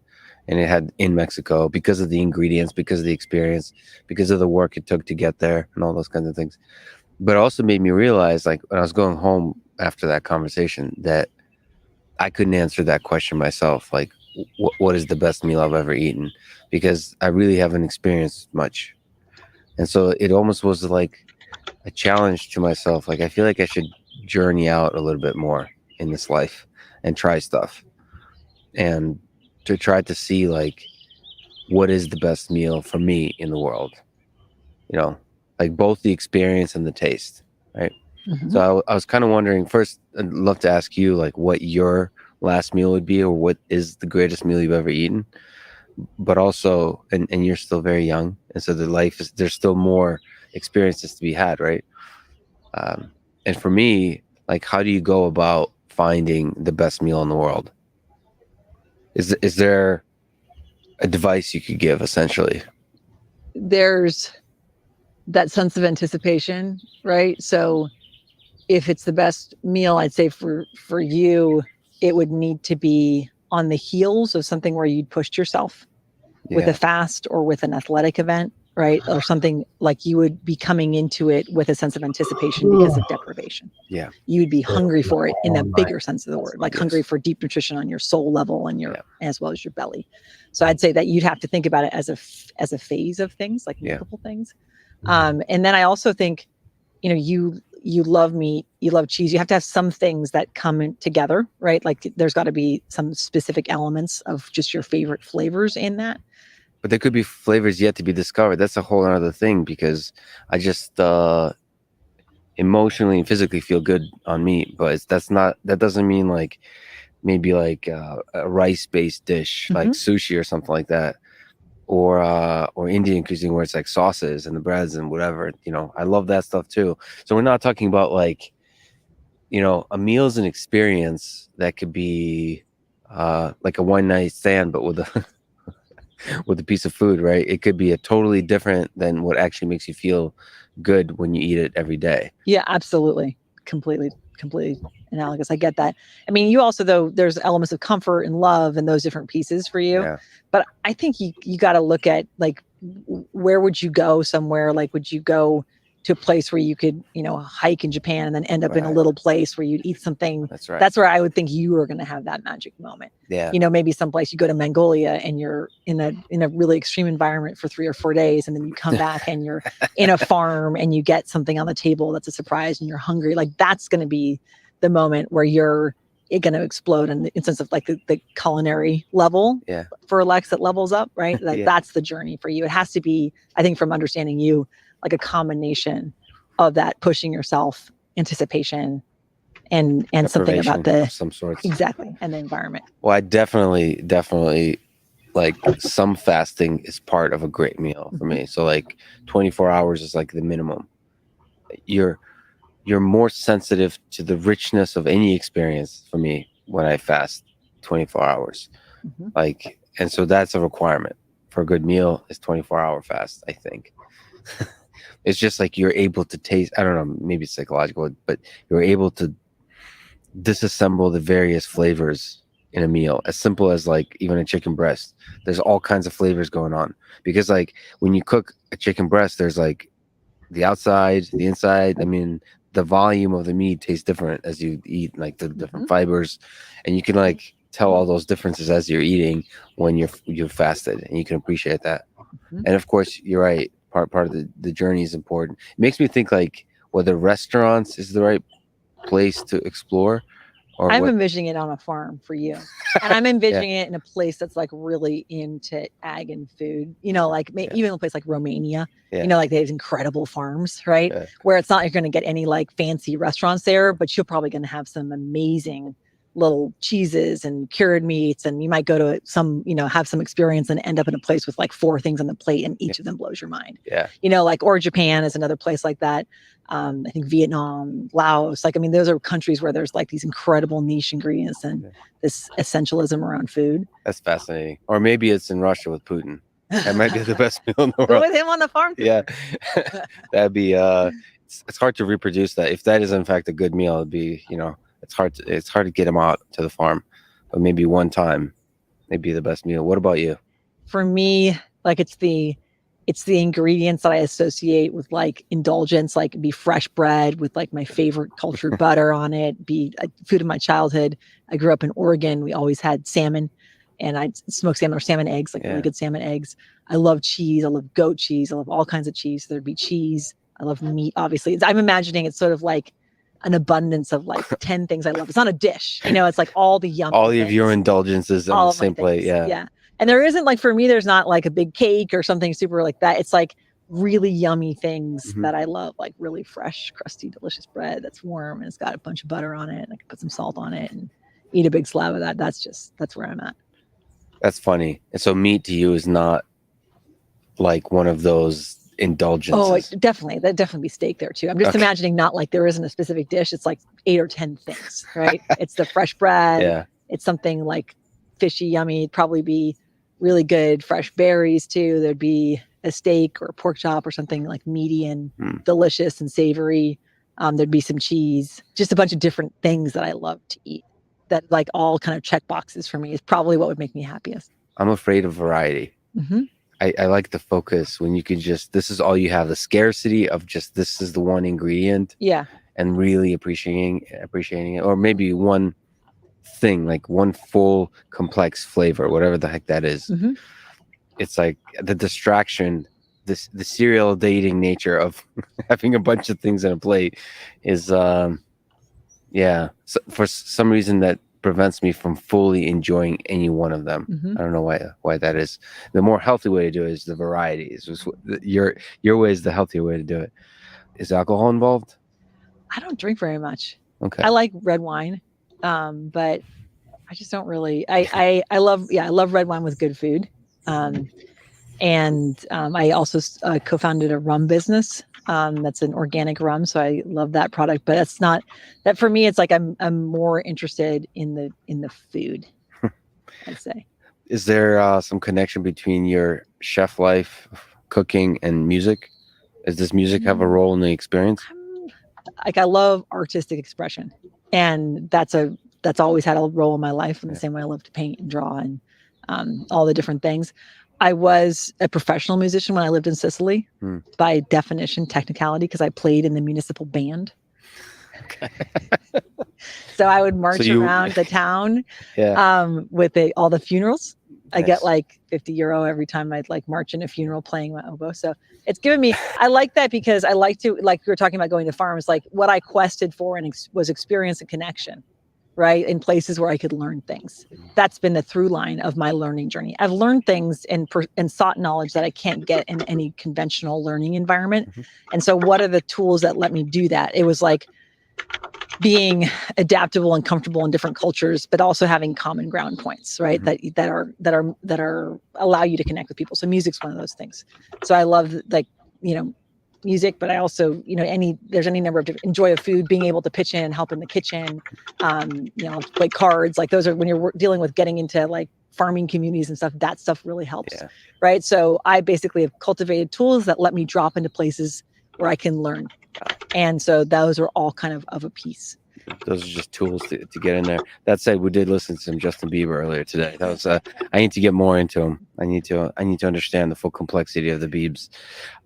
B: And it had in Mexico because of the ingredients, because of the experience, because of the work it took to get there and all those kinds of things. But it also made me realize, like, when I was going home after that conversation, that I couldn't answer that question myself. Like, what is the best meal I've ever eaten? Because I really haven't experienced much. And so it almost was like a challenge to myself. Like, I feel like I should journey out a little bit more in this life and try stuff and to try to see, like, what is the best meal for me in the world, like both the experience and the taste, right? So I was kind of wondering, first, I'd love to ask you, like, what your last meal would be, or what is the greatest meal you've ever eaten. But also, and you're still very young, and so there's still more experiences to be had, right? And for me, like, how do you go about finding the best meal in the world? Is there a device you could give, essentially?
C: There's that sense of anticipation, right? So if it's the best meal, I'd say for you, it would need to be on the heels of something where you'd pushed yourself with a fast or with an athletic event, right? Or something like you would be coming into it with a sense of anticipation because of deprivation.
B: Yeah.
C: You'd be hungry for it in a bigger sense of the word, like hungry for deep nutrition on your soul level and as well as your belly. So I'd say that you'd have to think about it as a phase of things, like multiple things. And then I also think, you love meat, you love cheese. You have to have some things that come in together, right? Like there's got to be some specific elements of just your favorite flavors in that.
B: But there could be flavors yet to be discovered. That's a whole other thing, because I just emotionally and physically feel good on meat. But that doesn't mean like maybe like a rice-based dish like sushi or something like that, or Indian cuisine where it's like sauces and the breads and whatever. I love that stuff too. So we're not talking about like, a meal is an experience that could be like a one night stand, but with a piece of food, right? It could be a totally different than what actually makes you feel good when you eat it every day.
C: Yeah, absolutely. Completely completely analogous. I get that. I mean, you also, though, there's elements of comfort and love and those different pieces for you.
B: Yeah.
C: But I think you got to look at, like, where would you go somewhere? Like, would you go to a place where you could, hike in Japan and then end up in a
B: Right.
C: little place where you'd eat something?
B: That's right.
C: That's where I would think you were going to have that magic moment.
B: Yeah.
C: Maybe someplace you go to Mongolia and you're in a really extreme environment for 3 or 4 days, and then you come back and you're in a farm and you get something on the table that's a surprise and you're hungry. Like, that's going to be the moment where you're going to explode in the sense of, like, the culinary level.
B: Yeah.
C: For Lex, it levels up, right?
B: Yeah.
C: That's the journey for you. It has to be, I think, from understanding you, like a combination of that pushing yourself, anticipation, and something about
B: Deprivation of some sorts.
C: exactly, and the environment.
B: Well, I definitely like some fasting is part of a great meal for me. So like 24 hours is like the minimum. You're more sensitive to the richness of any experience for me when I fast 24 hours.
C: Mm-hmm.
B: Like, and so that's a requirement for a good meal is 24-hour fast, I think. It's just like you're able to taste, I don't know, maybe it's psychological, but you're able to disassemble the various flavors in a meal, as simple as like even a chicken breast. There's all kinds of flavors going on, because like when you cook a chicken breast, there's like the outside, the inside. I mean, the volume of the meat tastes different as you eat, like the different fibers, and you can like tell all those differences as you're eating when you're fasted, and you can appreciate that. And of course, you're right. Part of the journey is important. It makes me think like whether restaurants is the right place to explore. Or
C: I'm envisioning it on a farm for you, and I'm envisioning
B: Yeah.
C: it in a place that's like really into ag and food. Like even a place like Romania.
B: Yeah.
C: Like they have incredible farms, right?
B: Yeah.
C: Where it's not you're going to get any like fancy restaurants there, but you're probably going to have some amazing little cheeses and cured meats, and you might go to some, have some experience and end up in a place with like 4 things on the plate, and each of them blows your mind.
B: Yeah.
C: Or Japan is another place like that. I think Vietnam, Laos, like, I mean, those are countries where there's like these incredible niche ingredients and this essentialism around food.
B: That's fascinating. Or maybe it's in Russia with Putin. That might be the best meal in the
C: Go
B: world.
C: with him on the farm.
B: Yeah. That'd be it's hard to reproduce that. If that is in fact a good meal, it'd be, it's hard to get him out to the farm. But maybe one time, maybe the best meal. What about you?
C: For me, like it's the ingredients that I associate with like indulgence, like be fresh bread with like my favorite cultured butter on it, be food of my childhood. I grew up in Oregon. We always had salmon, and I'd smoke salmon or salmon eggs, like really good salmon eggs. I love cheese. I love goat cheese. I love all kinds of cheese. There'd be cheese. I love meat, obviously. I'm imagining it's sort of like an abundance of like 10 things I love. It's not a dish, it's like all the yummy
B: all
C: things.
B: of your indulgences on the same plate.
C: Yeah. And there isn't like, for me, there's not like a big cake or something super like that. It's like really yummy things that I love, like really fresh, crusty, delicious bread that's warm and it's got a bunch of butter on it, and I can put some salt on it and eat a big slab of that. That's where I'm at.
B: That's funny. And so meat to you is not like one of those indulgences.
C: Oh, definitely. That'd definitely be steak there too. I'm just imagining not like there isn't a specific dish. It's like 8 or 10 things, right? It's the fresh bread.
B: Yeah.
C: It's something like fishy, yummy. It'd probably be really good fresh berries too. There'd be a steak or a pork chop or something like meaty and delicious and savory. There'd be some cheese, just a bunch of different things that I love to eat that like all kind of check boxes for me is probably what would make me happiest.
B: I'm afraid of variety.
C: Mm-hmm.
B: I like the focus when you can just, this is all you have, the scarcity of just, this is the one ingredient.
C: Yeah.
B: And really appreciating it. Or maybe one thing, like one full complex flavor, whatever the heck that is.
C: Mm-hmm.
B: It's like the distraction, the serial dating nature of having a bunch of things on a plate is, so for some reason that prevents me from fully enjoying any one of them.
C: Mm-hmm.
B: I don't know why that is. The more healthy way to do it is the variety. Is your way is the healthier way to do it. Is alcohol involved?
C: I don't drink very much.
B: Okay.
C: I like red wine, but I just don't really. I love red wine with good food, and I also co-founded a rum business. That's an organic rum, so I love that product. But it's not that for me. It's like I'm more interested in the food. I'd say.
B: Is there some connection between your chef life, cooking, and music? Does music have a role in the experience?
C: like I love artistic expression, and that's always had a role in my life in the same way I love to paint and draw and all the different things. I was a professional musician when I lived in Sicily, by definition, technicality, because I played in the municipal band.
B: Okay.
C: So I would march around the town with all the funerals. I get like €50 every time I'd like march in a funeral playing my oboe. So it's given me, I like that because I like to, like we were talking about going to farms, like what I quested for and was experience and connection, right? In places where I could learn things. That's been the through line of my learning journey. I've learned things and sought knowledge that I can't get in any conventional learning environment. And so what are the tools that let me do that? It was like being adaptable and comfortable in different cultures, but also having common ground points, right? That are allow you to connect with people. So music's one of those things. So I love music, but I also, there's any number of different enjoy of food, being able to pitch in and help in the kitchen, play cards. Like those are when you're dealing with getting into like farming communities and stuff, that stuff really helps. Right. So I basically have cultivated tools that let me drop into places where I can learn. And so those are all kind of a piece.
B: Those are just tools to get in there. That said, we did listen to some Justin Bieber earlier today. That was I need to get more into him. I need to understand the full complexity of the Biebs.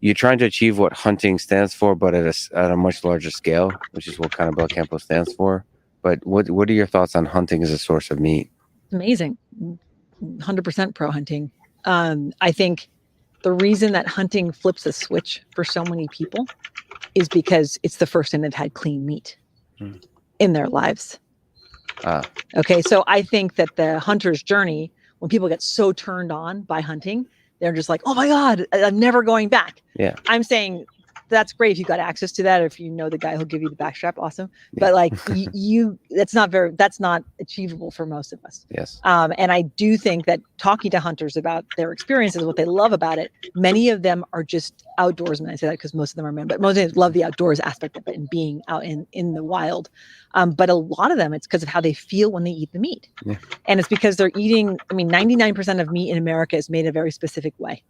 B: You're trying to achieve what hunting stands for, but at a much larger scale, which is what kind of Belcampo stands for. But what are your thoughts on hunting as a source of meat?
C: Amazing. 100% pro hunting. I think the reason that hunting flips a switch for so many people is because it's the first time they've had clean meat in their lives. Okay, so I think that the hunter's journey, when people get so turned on by hunting, they're just like, oh my God, I'm never going back.
B: Yeah.
C: I'm saying that's great if you got access to that, or if you know the guy who'll give you the backstrap, awesome. But like that's not achievable for most of us.
B: Yes.
C: And I do think that talking to hunters about their experiences, what they love about it, many of them are just outdoorsmen. I say that because most of them are men, but most of them love the outdoors aspect of it and being out in the wild. But a lot of them, it's because of how they feel when they eat the meat. Yeah. And it's because they're eating, 99% of meat in America is made in a very specific way.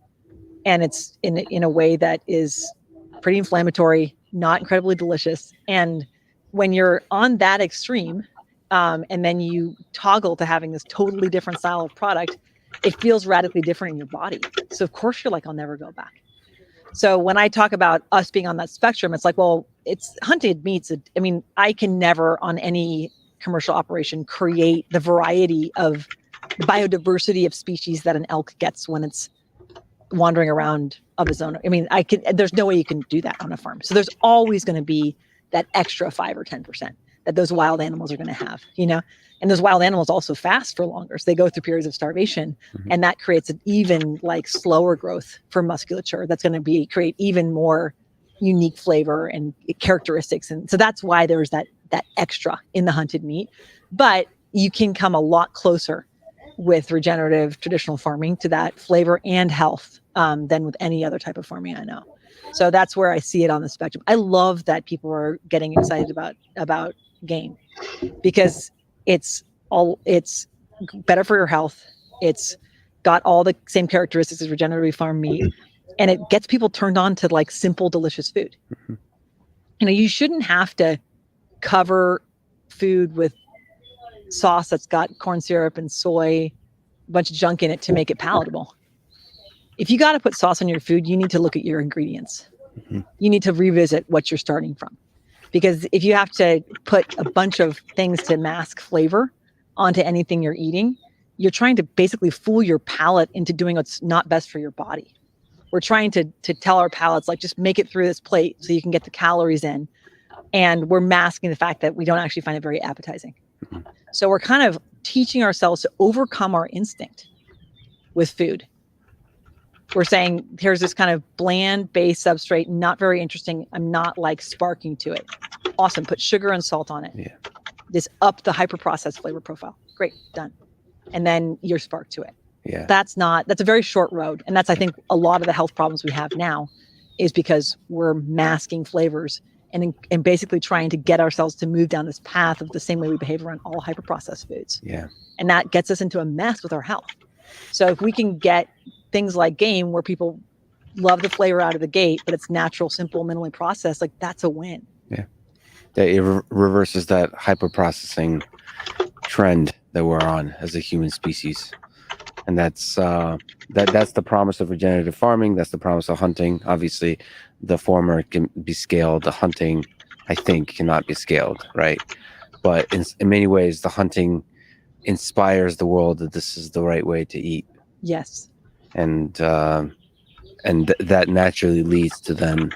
C: And it's in a way that is pretty inflammatory, not incredibly delicious. And when you're on that extreme, and then you toggle to having this totally different style of product, it feels radically different in your body. So of course you're like, I'll never go back. So when I talk about us being on that spectrum, it's like, well, it's hunted meats. I can never on any commercial operation create the variety of the biodiversity of species that an elk gets when it's wandering around of his own. There's no way you can do that on a farm. So there's always going to be that extra 5 or 10% that those wild animals are going to have, and those wild animals also fast for longer. So they go through periods of starvation, and that creates an even like slower growth for musculature. That's going to create even more unique flavor and characteristics. And so that's why there's that extra in the hunted meat, but you can come a lot closer with regenerative traditional farming to that flavor and health than with any other type of farming I know. So that's where I see it on the spectrum. I love that people are getting excited about game because it's better for your health. It's got all the same characteristics as regenerative farm meat, and it gets people turned on to like simple, delicious food. You shouldn't have to cover food with sauce that's got corn syrup and soy, a bunch of junk in it to make it palatable. If you got to put sauce on your food, you need to look at your ingredients. You need to revisit what you're starting from. Because if you have to put a bunch of things to mask flavor onto anything you're eating, you're trying to basically fool your palate into doing what's not best for your body. We're trying to tell our palates, like, just make it through this plate so you can get the calories in. And we're masking the fact that we don't actually find it very appetizing. So we're kind of teaching ourselves to overcome our instinct with food. We're saying, here's this kind of bland base substrate, not very interesting. I'm not like sparking to it. Awesome. Put sugar and salt on it. Yeah. This up the hyper processed flavor profile. Great. Done. And then you're spark to it. Yeah. That's a very short road. And that's, I think, a lot of the health problems we have now is because we're masking flavors and basically trying to get ourselves to move down this path of the same way we behave around all hyper processed foods. Yeah. And that gets us into a mess with our health. So if we can get things like game where people love the flavor out of the gate, but it's natural, simple, minimally processed, like that's a win. Yeah.
B: that it reverses that hyper processing trend that we're on as a human species, and that's the promise of regenerative farming. That's the promise of hunting. Obviously, the former can be scaled. The hunting, I think, cannot be scaled, right? But in many ways, the hunting inspires the world that this is the right way to eat.
C: Yes.
B: And that naturally leads to then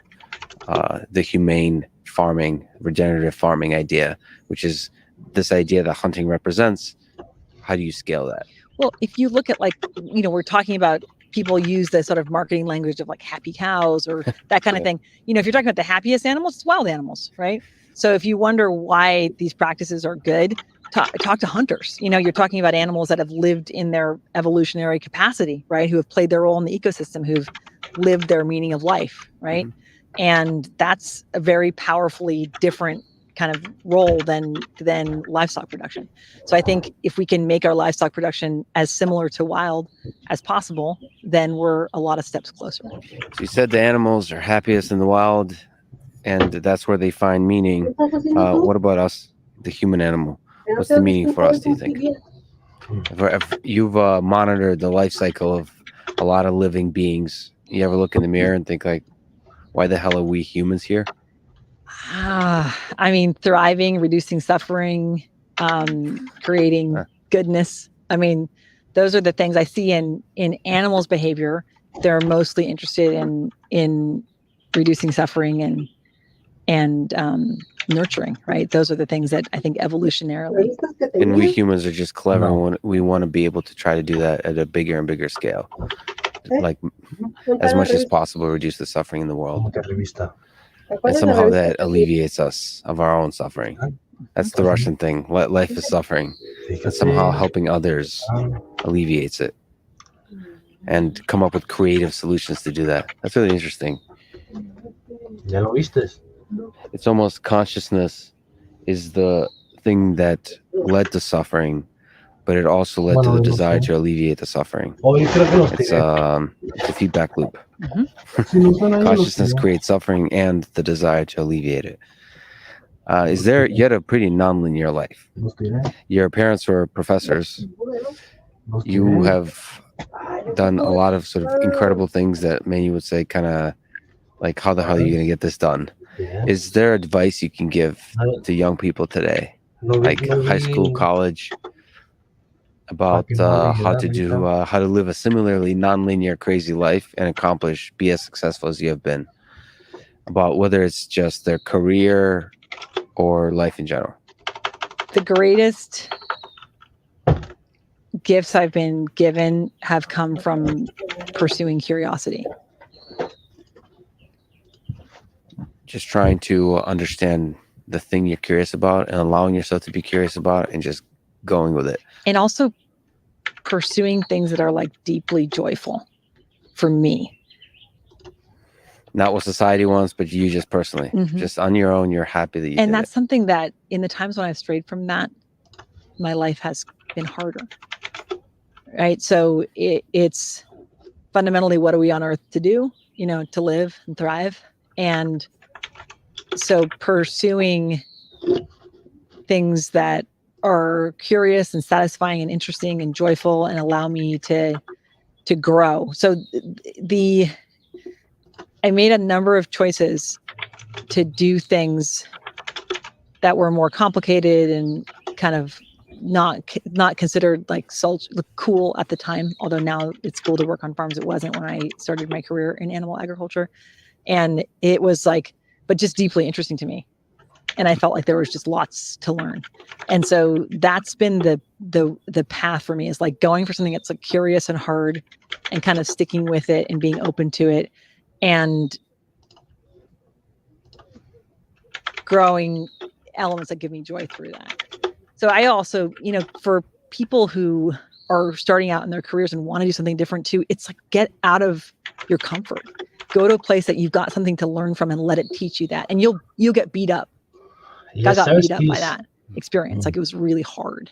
B: the humane farming, regenerative farming idea, which is this idea that hunting represents. How do you scale that?
C: Well, if you look at, like, we're talking about, people use the sort of marketing language of like happy cows or that kind of thing. If you're talking about the happiest animals, it's wild animals, right? So if you wonder why these practices are good, talk to hunters. You're talking about animals that have lived in their evolutionary capacity, right? Who have played their role in the ecosystem, who've lived their meaning of life, right? Mm-hmm. And that's a very powerfully different kind of role than livestock production. So I think if we can make our livestock production as similar to wild as possible, then we're a lot of steps closer.
B: So you said the animals are happiest in the wild, and that's where they find meaning. What about us, the human animal? What's the meaning for us, do you think? If you've monitored the life cycle of a lot of living beings, you ever look in the mirror and think, like, why the hell are we humans here?
C: I mean, thriving, reducing suffering, creating goodness. I mean, those are the things I see in animals' behavior. They're mostly interested in reducing suffering and nurturing, right? Those are the things that I think evolutionarily.
B: And we humans are just clever. And we want to be able to try to do that at a bigger and bigger scale, like as much as possible, reduce the suffering in the world. And somehow that alleviates us of our own suffering. That's the Russian thing. Life is suffering. And somehow helping others alleviates it. And come up with creative solutions to do that. That's really interesting. It's almost consciousness is the thing that led to suffering, but it also led to the desire to alleviate the suffering. It's a feedback loop. Mm-hmm. Consciousness creates suffering and the desire to alleviate it. Is there yet a pretty non-linear life? Your parents were professors. You have done a lot of sort of incredible things that many would say kind of like, how the hell are you going to get this done? Is there advice you can give to young people today, like high school, college, about how to live a similarly non-linear, crazy life and be as successful as you have been? About whether it's just their career or life in general.
C: The greatest gifts I've been given have come from pursuing curiosity.
B: Just trying to understand the thing you're curious about and allowing yourself to be curious about and just going with it.
C: And also pursuing things that are like deeply joyful for me.
B: Not what society wants, but you just personally, just on your own, you're happy that you
C: and that's something that in the times when I've strayed from that, my life has been harder. Right. So it's fundamentally, what are we on earth to do? To live and thrive. And so pursuing things that are curious and satisfying and interesting and joyful and allow me to grow. So I made a number of choices to do things that were more complicated and kind of not considered like cool at the time. Although now it's cool to work on farms. It wasn't when I started my career in animal agriculture. And it was like, but just deeply interesting to me. And I felt like there was just lots to learn. And so that's been the path for me, is like going for something that's like curious and hard and kind of sticking with it and being open to it and growing elements that give me joy through that. So I also, for people who are starting out in their careers and want to do something different too, it's like, get out of your comfort. Go to a place that you've got something to learn from and let it teach you that. And you'll get beat up. I got beat up by that experience. Like, it was really hard.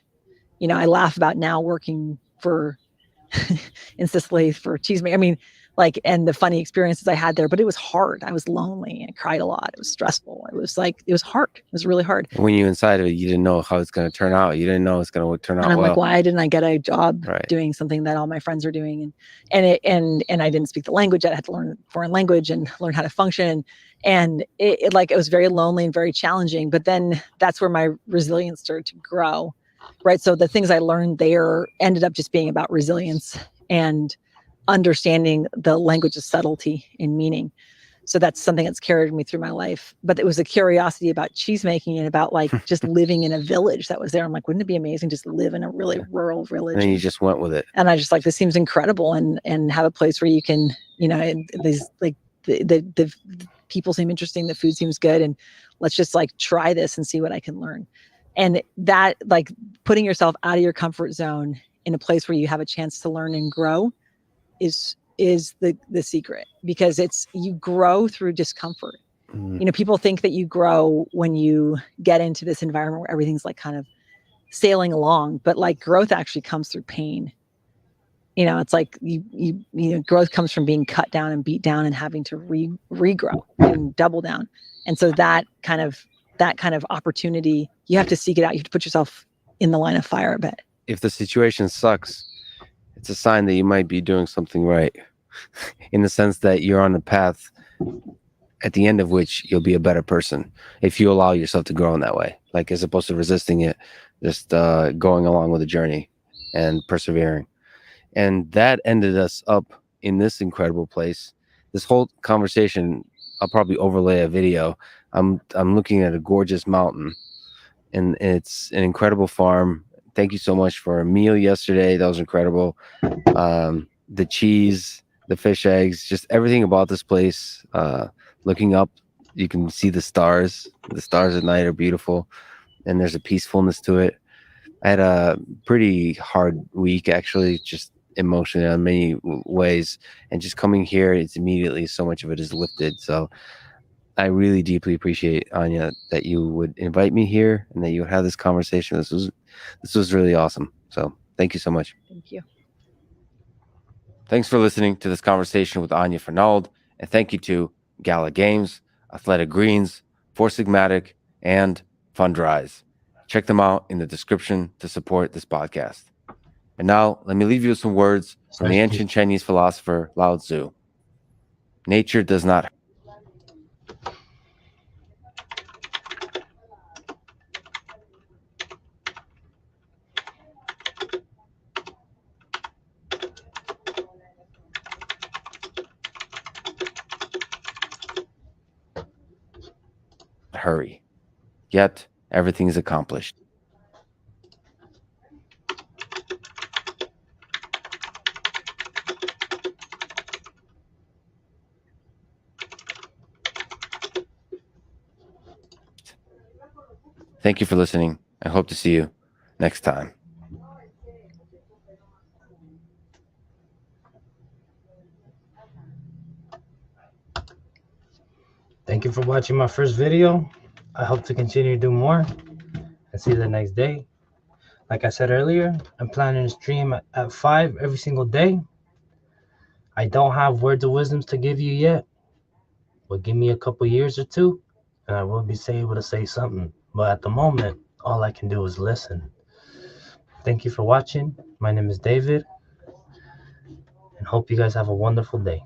C: I laugh about now working in Sicily for cheese making. I mean, like, and the funny experiences I had there, but it was hard. I was lonely. I cried a lot. It was stressful. It was hard. It was really hard.
B: When you inside of it, you didn't know how it's going to turn out. You didn't know it's going to turn out
C: And I'm
B: well.
C: like, why didn't I get a job
B: Right.
C: doing something that all my friends are doing? And I didn't speak the language. I had to learn foreign language and learn how to function. And it was very lonely and very challenging. But then that's where my resilience started to grow, right? So the things I learned there ended up just being about resilience and understanding the language of subtlety and meaning. So that's something that's carried me through my life. But it was a curiosity about cheese making and about like just living in a village that was there. I'm like, wouldn't it be amazing just to live in a really rural village?
B: And then you just went with it.
C: And I just like, this seems incredible, and have a place where you can, these like the people seem interesting, the food seems good, and let's just like try this and see what I can learn. And that, like, putting yourself out of your comfort zone in a place where you have a chance to learn and grow is the secret, because you grow through discomfort. People think that you grow when you get into this environment where everything's like kind of sailing along, but like growth actually comes through pain. It's like growth comes from being cut down and beat down and having to regrow and double down. And so that kind of opportunity, you have to seek it out. You have to put yourself in the line of fire a bit.
B: If the situation sucks, it's a sign that you might be doing something right, in the sense that you're on a path at the end of which you'll be a better person if you allow yourself to grow in that way, like as opposed to resisting it, just going along with the journey and persevering. And that ended us up in this incredible place. This whole conversation, I'll probably overlay a video. I'm looking at a gorgeous mountain, and it's an incredible farm. Thank you so much for a meal yesterday. That was incredible. The cheese, the fish eggs, just everything about this place. Looking up, you can see the stars. The stars at night are beautiful, and there's a peacefulness to it. I had a pretty hard week, actually, just emotionally in many ways. And just coming here, it's immediately, so much of it is lifted. So I really deeply appreciate, Anya, that you would invite me here and that you would have this conversation. This was really awesome. So thank you so much.
C: Thank you.
B: Thanks for listening to this conversation with Anya Fernald. And thank you to Gala Games, Athletic Greens, Four Sigmatic, and Fundrise. Check them out in the description to support this podcast. And now, let me leave you with some words from the ancient Chinese philosopher Lao Tzu. Nature does not hurry, yet everything is accomplished. Thank you for listening. I hope to see you next time.
A: Thank you for watching my first video. I hope to continue to do more, and see you the next day. Like I said earlier, I'm planning to stream at 5 every single day. I don't have words of wisdoms to give you yet, but give me a couple years or two, and I will be able to say something. But at the moment, all I can do is listen. Thank you for watching. My name is David, and hope you guys have a wonderful day.